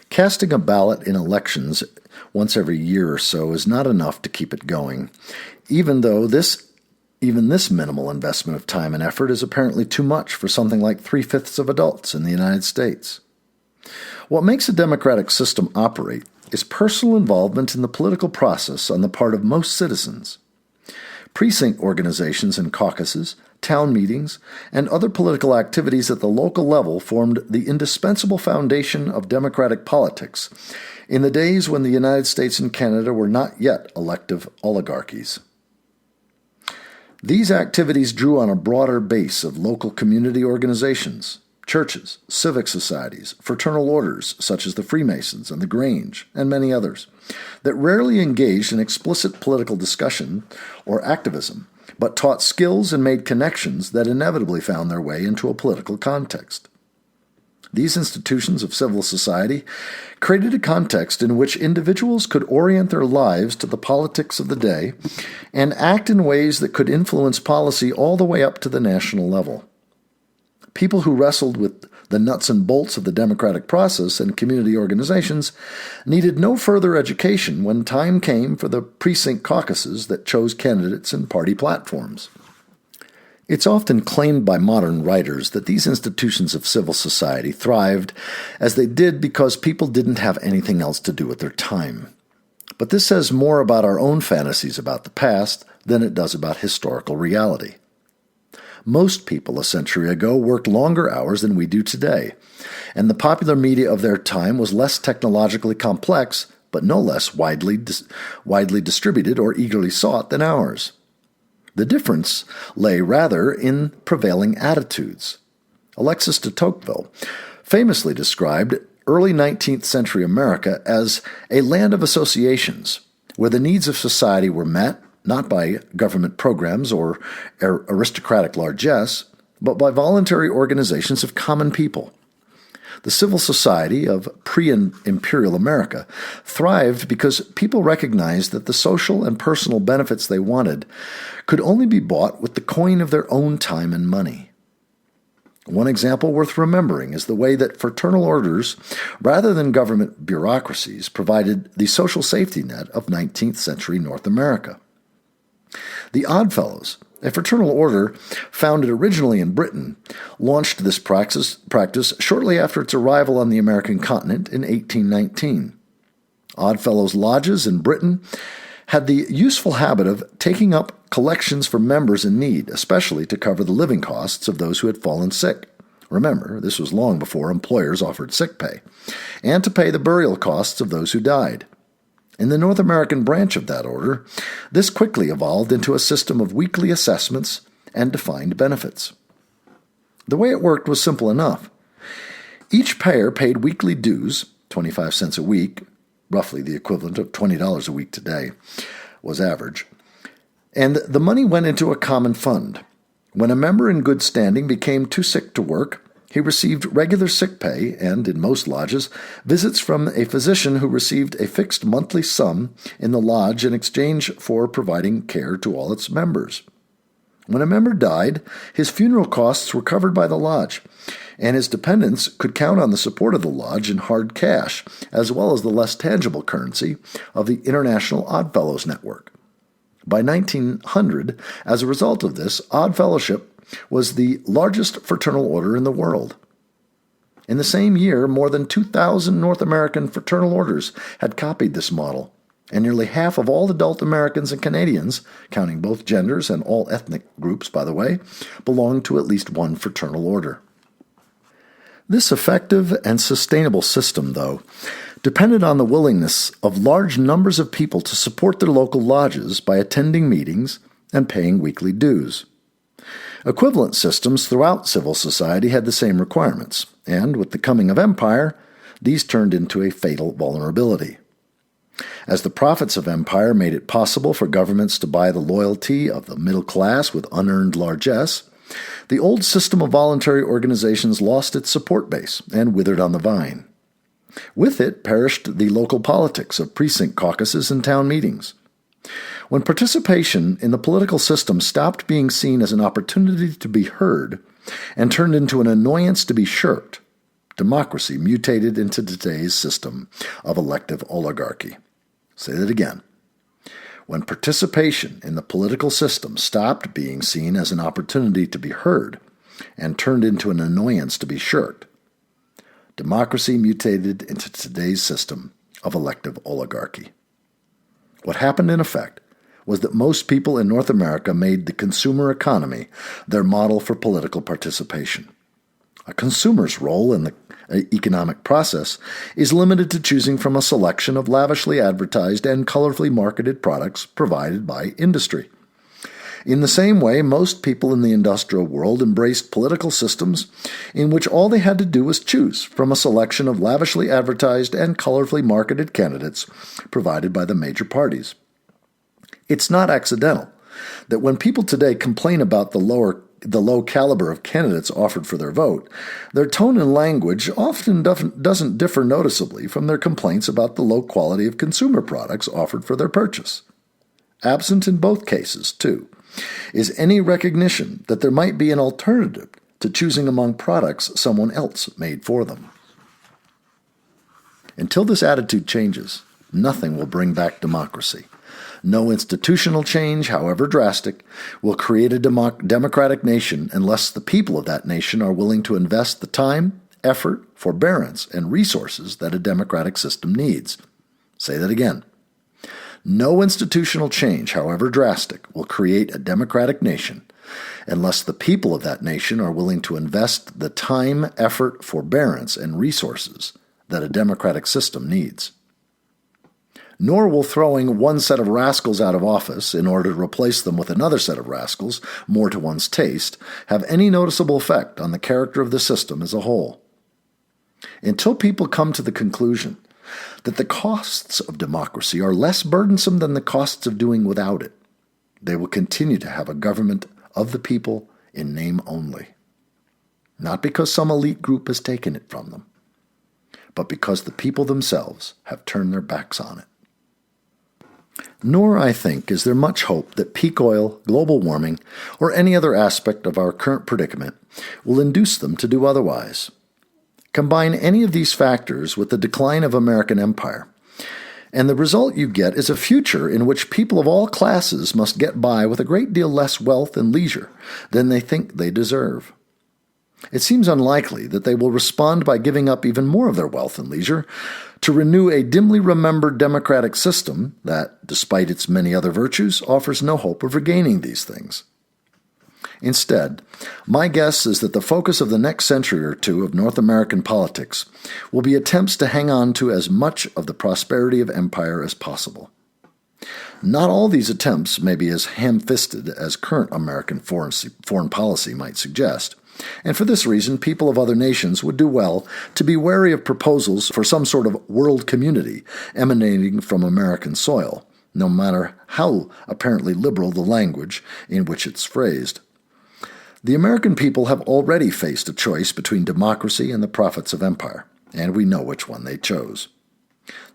Casting a ballot in elections once every year or so is not enough to keep it going, even this minimal investment of time and effort is apparently too much for something like 3/5 of adults in the United States. What makes a democratic system operate is personal involvement in the political process on the part of most citizens. Precinct organizations and caucuses, town meetings, and other political activities at the local level formed the indispensable foundation of democratic politics in the days when the United States and Canada were not yet elective oligarchies. These activities drew on a broader base of local community organizations, churches, civic societies, fraternal orders such as the Freemasons and the Grange, and many others, that rarely engaged in explicit political discussion or activism, but taught skills and made connections that inevitably found their way into a political context. These institutions of civil society created a context in which individuals could orient their lives to the politics of the day and act in ways that could influence policy all the way up to the national level. People who wrestled with the nuts and bolts of the democratic process and community organizations needed no further education when time came for the precinct caucuses that chose candidates and party platforms. It's often claimed by modern writers that these institutions of civil society thrived as they did because people didn't have anything else to do with their time. But this says more about our own fantasies about the past than it does about historical reality. Most people a century ago worked longer hours than we do today, and the popular media of their time was less technologically complex, but no less widely distributed or eagerly sought than ours. The difference lay rather in prevailing attitudes. Alexis de Tocqueville famously described early 19th century America as a land of associations, where the needs of society were met not by government programs or aristocratic largesse, but by voluntary organizations of common people. The civil society of pre-imperial America thrived because people recognized that the social and personal benefits they wanted could only be bought with the coin of their own time and money. One example worth remembering is the way that fraternal orders, rather than government bureaucracies, provided the social safety net of 19th century North America. The Oddfellows, a fraternal order founded originally in Britain, launched this practice shortly after its arrival on the American continent in 1819. Oddfellows lodges in Britain had the useful habit of taking up collections for members in need, especially to cover the living costs of those who had fallen sick. Remember, this was long before employers offered sick pay, and to pay the burial costs of those who died. In the North American branch of that order, this quickly evolved into a system of weekly assessments and defined benefits. The way it worked was simple enough. Each payer paid weekly dues, 25 cents a week, roughly the equivalent of $20 a week today, was average, and the money went into a common fund. When a member in good standing became too sick to work, he received regular sick pay and, in most lodges, visits from a physician who received a fixed monthly sum in the lodge in exchange for providing care to all its members. When a member died, his funeral costs were covered by the lodge, and his dependents could count on the support of the lodge in hard cash, as well as the less tangible currency of the International Oddfellows Network. By 1900, as a result of this, Odd Fellowship was the largest fraternal order in the world. In the same year, more than 2,000 North American fraternal orders had copied this model, and nearly half of all adult Americans and Canadians, counting both genders and all ethnic groups, by the way, belonged to at least one fraternal order. This effective and sustainable system, though, depended on the willingness of large numbers of people to support their local lodges by attending meetings and paying weekly dues. Equivalent systems throughout civil society had the same requirements, and with the coming of empire, these turned into a fatal vulnerability. As the profits of empire made it possible for governments to buy the loyalty of the middle class with unearned largesse, the old system of voluntary organizations lost its support base and withered on the vine. With it perished the local politics of precinct caucuses and town meetings. When participation in the political system stopped being seen as an opportunity to be heard and turned into an annoyance to be shirked, democracy mutated into today's system of elective oligarchy. Say that again. When participation in the political system stopped being seen as an opportunity to be heard and turned into an annoyance to be shirked, democracy mutated into today's system of elective oligarchy. What happened in effect was that most people in North America made the consumer economy their model for political participation. A consumer's role in the economic process is limited to choosing from a selection of lavishly advertised and colorfully marketed products provided by industry. In the same way, most people in the industrial world embraced political systems in which all they had to do was choose from a selection of lavishly advertised and colorfully marketed candidates provided by the major parties. It's not accidental that when people today complain about the low caliber of candidates offered for their vote, their tone and language often doesn't differ noticeably from their complaints about the low quality of consumer products offered for their purchase. Absent in both cases, too, is any recognition that there might be an alternative to choosing among products someone else made for them. Until this attitude changes, nothing will bring back democracy. No institutional change, however drastic, will create a democratic nation unless the people of that nation are willing to invest the time, effort, forbearance, and resources that a democratic system needs. Say that again. No institutional change, however drastic, will create a democratic nation unless the people of that nation are willing to invest the time, effort, forbearance, and resources that a democratic system needs. Nor will throwing one set of rascals out of office in order to replace them with another set of rascals, more to one's taste, have any noticeable effect on the character of the system as a whole. Until people come to the conclusion that the costs of democracy are less burdensome than the costs of doing without it, they will continue to have a government of the people in name only. Not because some elite group has taken it from them, but because the people themselves have turned their backs on it. Nor, I think, is there much hope that peak oil, global warming, or any other aspect of our current predicament will induce them to do otherwise. Combine any of these factors with the decline of American empire, and the result you get is a future in which people of all classes must get by with a great deal less wealth and leisure than they think they deserve. It seems unlikely that they will respond by giving up even more of their wealth and leisure to renew a dimly remembered democratic system that, despite its many other virtues, offers no hope of regaining these things. Instead, my guess is that the focus of the next century or two of North American politics will be attempts to hang on to as much of the prosperity of empire as possible. Not all these attempts may be as ham-fisted as current American foreign policy might suggest, and for this reason people of other nations would do well to be wary of proposals for some sort of world community emanating from American soil, no matter how apparently liberal the language in which it's phrased. The American people have already faced a choice between democracy and the profits of empire, and we know which one they chose.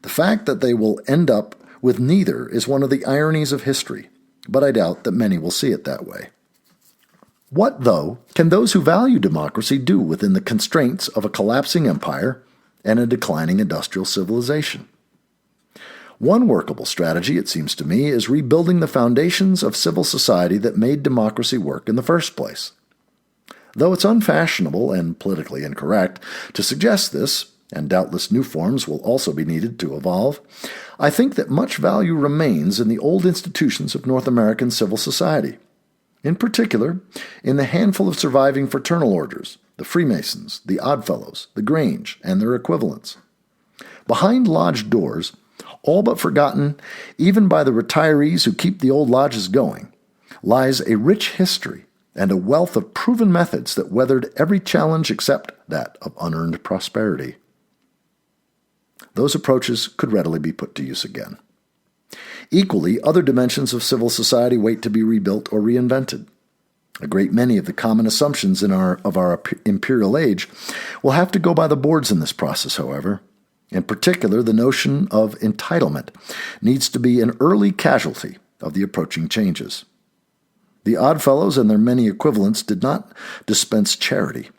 The fact that they will end up with neither is one of the ironies of history, but I doubt that many will see it that way. What, though, can those who value democracy do within the constraints of a collapsing empire and a declining industrial civilization? One workable strategy, it seems to me, is rebuilding the foundations of civil society that made democracy work in the first place. Though it's unfashionable and politically incorrect to suggest this, and doubtless new forms will also be needed to evolve, I think that much value remains in the old institutions of North American civil society. In particular, in the handful of surviving fraternal orders, the Freemasons, the Oddfellows, the Grange, and their equivalents. Behind lodge doors, all but forgotten even by the retirees who keep the old lodges going, lies a rich history and a wealth of proven methods that weathered every challenge except that of unearned prosperity. Those approaches could readily be put to use again. Equally, other dimensions of civil society wait to be rebuilt or reinvented. A great many of the common assumptions of our imperial age will have to go by the boards in this process, however. In particular, the notion of entitlement needs to be an early casualty of the approaching changes. The Oddfellows and their many equivalents did not dispense charity.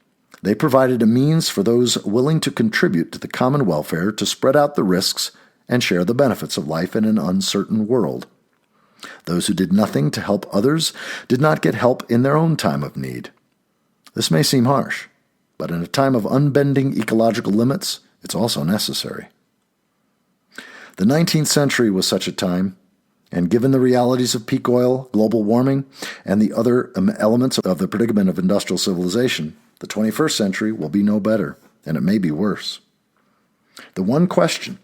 They provided a means for those willing to contribute to the common welfare to spread out the risks and share the benefits of life in an uncertain world. Those who did nothing to help others did not get help in their own time of need. This may seem harsh, but in a time of unbending ecological limits, it's also necessary. The 19th century was such a time, and given the realities of peak oil, global warming, and the other elements of the predicament of industrial civilization, the 21st century will be no better, and it may be worse. The one question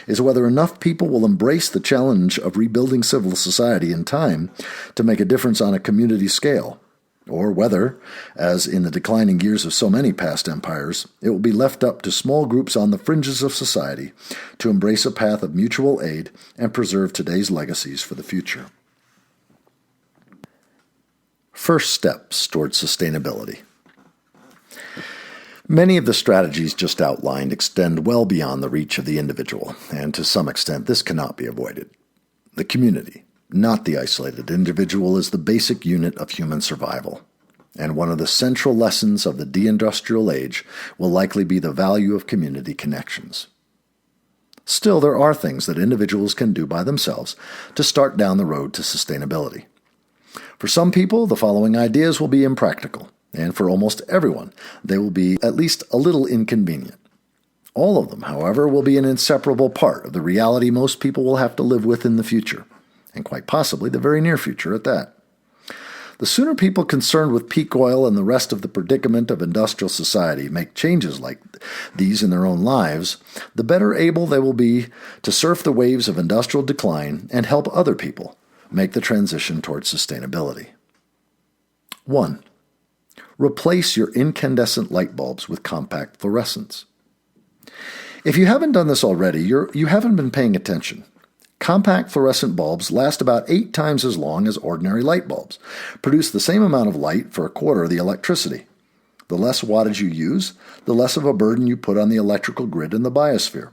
is whether enough people will embrace the challenge of rebuilding civil society in time to make a difference on a community scale, or whether, as in the declining years of so many past empires, it will be left up to small groups on the fringes of society to embrace a path of mutual aid and preserve today's legacies for the future. First steps towards sustainability. Many of the strategies just outlined extend well beyond the reach of the individual, and to some extent this cannot be avoided. The community, not the isolated individual, is the basic unit of human survival, and one of the central lessons of the Deindustrial Age will likely be the value of community connections. Still, there are things that individuals can do by themselves to start down the road to sustainability. For some people, the following ideas will be impractical, and for almost everyone, they will be at least a little inconvenient. All of them, however, will be an inseparable part of the reality most people will have to live with in the future, and quite possibly the very near future at that. The sooner people concerned with peak oil and the rest of the predicament of industrial society make changes like these in their own lives, the better able they will be to surf the waves of industrial decline and help other people make the transition towards sustainability. 1. Replace your incandescent light bulbs with compact fluorescents. If you haven't done this already, you haven't been paying attention. Compact fluorescent bulbs last about 8 times as long as ordinary light bulbs, produce the same amount of light for a quarter of the electricity. The less wattage you use, the less of a burden you put on the electrical grid and the biosphere.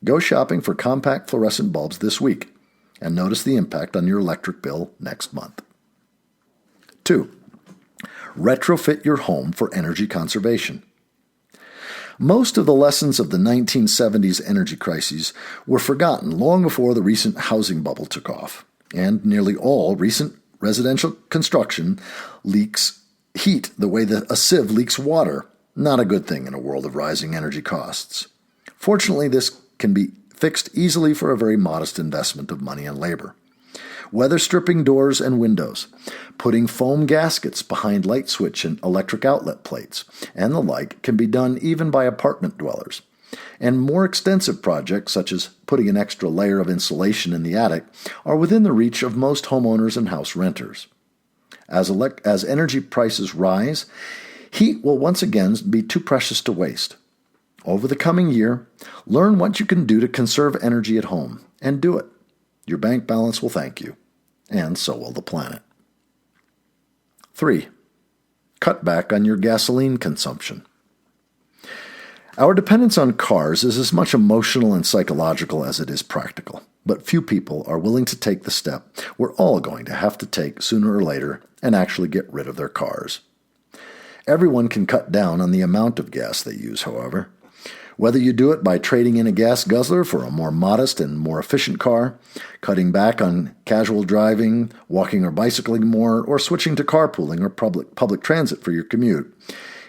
Go shopping for compact fluorescent bulbs this week and notice the impact on your electric bill next month. 2. Retrofit your home for energy conservation. Most of the lessons of the 1970s energy crises were forgotten long before the recent housing bubble took off, and nearly all recent residential construction leaks heat the way that a sieve leaks water. Not a good thing in a world of rising energy costs. Fortunately, this can be fixed easily for a very modest investment of money and labor. Weather stripping doors and windows, putting foam gaskets behind light switch and electric outlet plates, and the like can be done even by apartment dwellers. And more extensive projects, such as putting an extra layer of insulation in the attic, are within the reach of most homeowners and house renters. As energy prices rise, heat will once again be too precious to waste. Over the coming year, learn what you can do to conserve energy at home, and do it. Your bank balance will thank you, and so will the planet. 3. Cut back on your gasoline consumption. Our dependence on cars is as much emotional and psychological as it is practical, but few people are willing to take the step we're all going to have to take sooner or later and actually get rid of their cars. Everyone can cut down on the amount of gas they use, however. Whether you do it by trading in a gas guzzler for a more modest and more efficient car, cutting back on casual driving, walking or bicycling more, or switching to carpooling or public transit for your commute,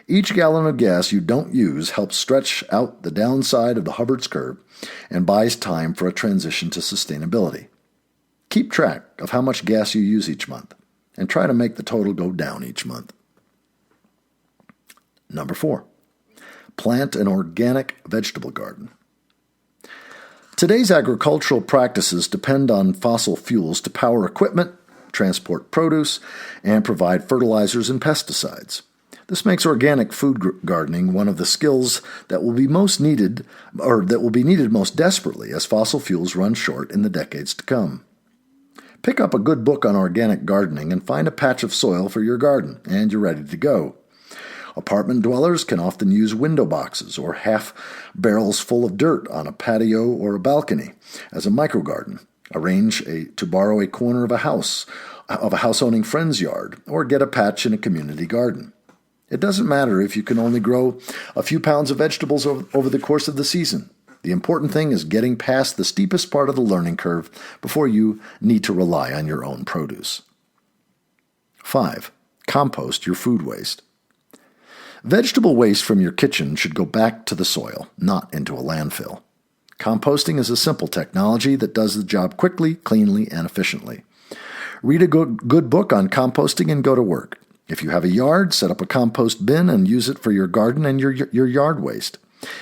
each gallon of gas you don't use helps stretch out the downside of the Hubbard's curve and buys time for a transition to sustainability. Keep track of how much gas you use each month and try to make the total go down each month. Number 4. Plant an organic vegetable garden. Today's agricultural practices depend on fossil fuels to power equipment, transport produce, and provide fertilizers and pesticides. This makes organic food gardening one of the skills that will be needed most desperately as fossil fuels run short in the decades to come. Pick up a good book on organic gardening and find a patch of soil for your garden, and you're ready to go. Apartment dwellers can often use window boxes or half barrels full of dirt on a patio or a balcony as a microgarden. Arrange to borrow a corner of a house-owning friend's yard, or get a patch in a community garden. It doesn't matter if you can only grow a few pounds of vegetables over the course of the season. The important thing is getting past the steepest part of the learning curve before you need to rely on your own produce. 5. Compost your food waste. Vegetable waste from your kitchen should go back to the soil, not into a landfill. Composting is a simple technology that does the job quickly, cleanly, and efficiently. Read a good book on composting and go to work. If you have a yard, set up a compost bin and use it for your garden and your yard waste.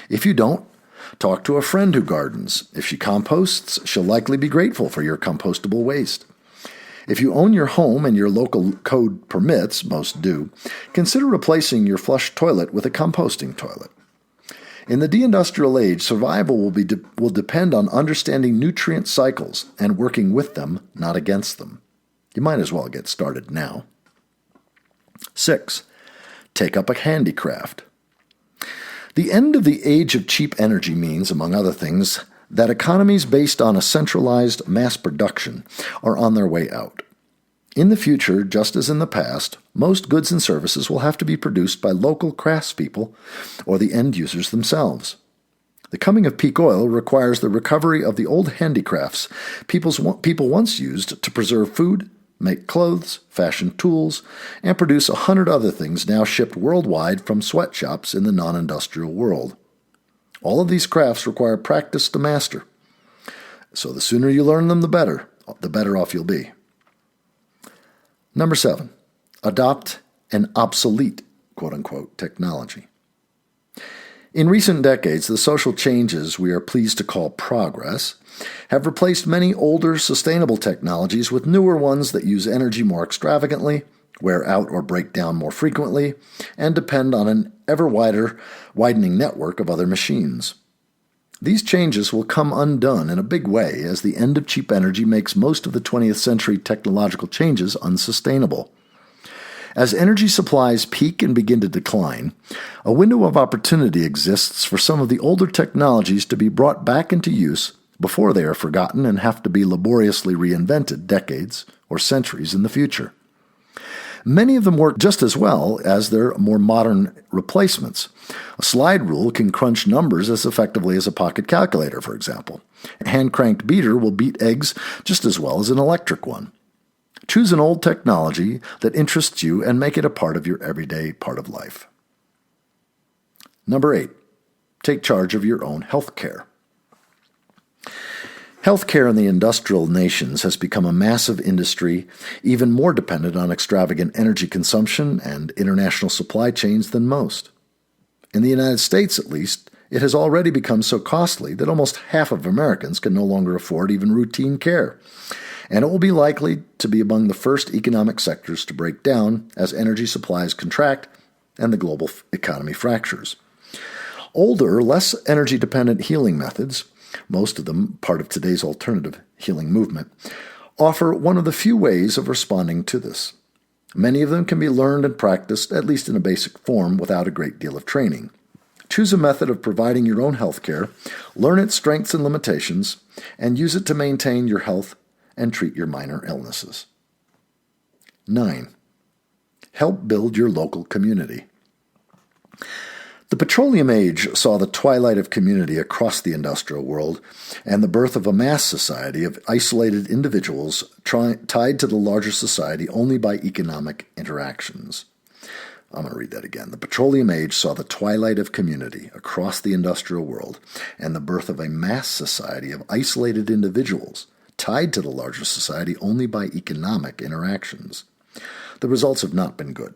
If you don't, talk to a friend who gardens. If she composts, she'll likely be grateful for your compostable waste. If you own your home and your local code permits, most do, consider replacing your flush toilet with a composting toilet. In the Deindustrial Age, survival will depend on understanding nutrient cycles and working with them, not against them. You might as well get started now. 6. Take up a handicraft. The end of the age of cheap energy means, among other things, that economies based on a centralized mass production are on their way out. In the future, just as in the past, most goods and services will have to be produced by local craftspeople or the end users themselves. The coming of peak oil requires the recovery of the old handicrafts people once used to preserve food, make clothes, fashion tools, and produce 100 other things now shipped worldwide from sweatshops in the non-industrial world. All of these crafts require practice to master, so the sooner you learn them, the better off you'll be. Number 7. adopt an obsolete, quote-unquote, technology. In recent decades, the social changes we are pleased to call progress have replaced many older, sustainable technologies with newer ones that use energy more extravagantly, wear out or break down more frequently, and depend on an ever widening network of other machines. These changes will come undone in a big way as the end of cheap energy makes most of the 20th century technological changes unsustainable. As energy supplies peak and begin to decline, a window of opportunity exists for some of the older technologies to be brought back into use before they are forgotten and have to be laboriously reinvented decades or centuries in the future. Many of them work just as well as their more modern replacements. A slide rule can crunch numbers as effectively as a pocket calculator, for example. A hand-cranked beater will beat eggs just as well as an electric one. Choose an old technology that interests you and make it a part of your everyday part of life. Number 8, take charge of your own health care. Healthcare in the industrial nations has become a massive industry, even more dependent on extravagant energy consumption and international supply chains than most. In the United States, at least, it has already become so costly that almost half of Americans can no longer afford even routine care, and it will be likely to be among the first economic sectors to break down as energy supplies contract and the global economy fractures. Older, less energy-dependent healing methods, most of them part of today's alternative healing movement, offer one of the few ways of responding to this. Many of them can be learned and practiced, at least in a basic form, without a great deal of training. Choose a method of providing your own health care, learn its strengths and limitations, and use it to maintain your health and treat your minor illnesses. 9. Help build your local community. The petroleum age saw the twilight of community across the industrial world and the birth of a mass society of isolated individuals tied to the larger society only by economic interactions. I'm going to read that again. The petroleum age saw the twilight of community across the industrial world and the birth of a mass society of isolated individuals tied to the larger society only by economic interactions. The results have not been good,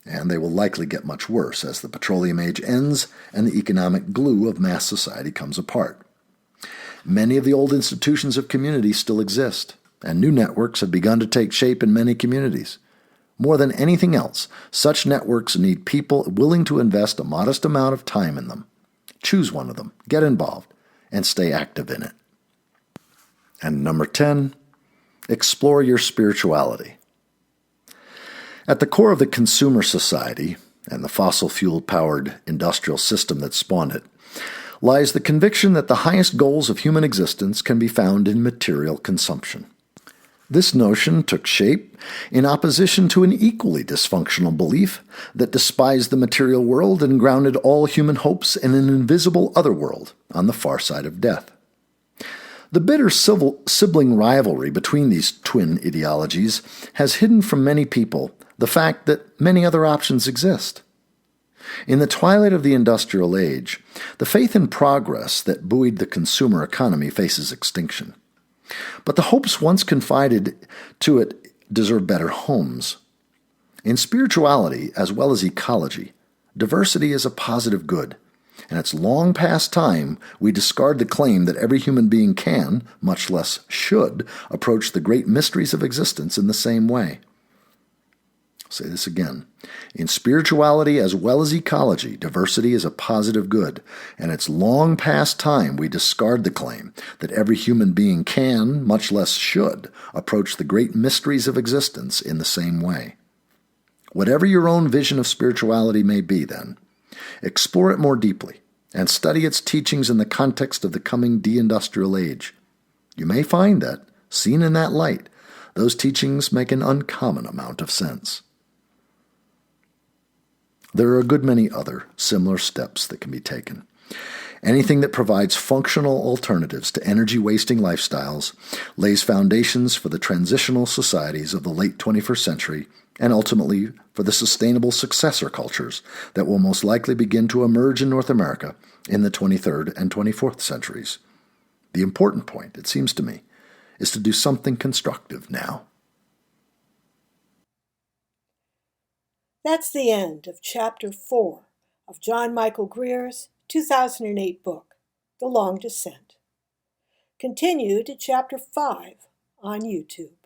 and they will likely get much worse as the petroleum age ends and the economic glue of mass society comes apart. Many of the old institutions of community still exist, and new networks have begun to take shape in many communities. More than anything else, such networks need people willing to invest a modest amount of time in them. Choose one of them, get involved, and stay active in it. And number 10, explore your spirituality. At the core of the consumer society and the fossil fuel-powered industrial system that spawned it lies the conviction that the highest goals of human existence can be found in material consumption. This notion took shape in opposition to an equally dysfunctional belief that despised the material world and grounded all human hopes in an invisible other world on the far side of death. The bitter sibling rivalry between these twin ideologies has hidden from many people the fact that many other options exist. In the twilight of the industrial age, the faith in progress that buoyed the consumer economy faces extinction. But the hopes once confided to it deserve better homes. In spirituality, as well as ecology, diversity is a positive good, and it's long past time we discard the claim that every human being can, much less should, approach the great mysteries of existence in the same way. I'll say this again. In spirituality as well as ecology, diversity is a positive good, and it's long past time we discard the claim that every human being can, much less should, approach the great mysteries of existence in the same way. Whatever your own vision of spirituality may be, then, explore it more deeply and study its teachings in the context of the coming deindustrial age. You may find that, seen in that light, those teachings make an uncommon amount of sense. There are a good many other similar steps that can be taken. Anything that provides functional alternatives to energy-wasting lifestyles lays foundations for the transitional societies of the late 21st century and ultimately for the sustainable successor cultures that will most likely begin to emerge in North America in the 23rd and 24th centuries. The important point, it seems to me, is to do something constructive now. That's the end of Chapter 4 of John Michael Greer's 2008 book, The Long Descent. Continue to Chapter 5 on YouTube.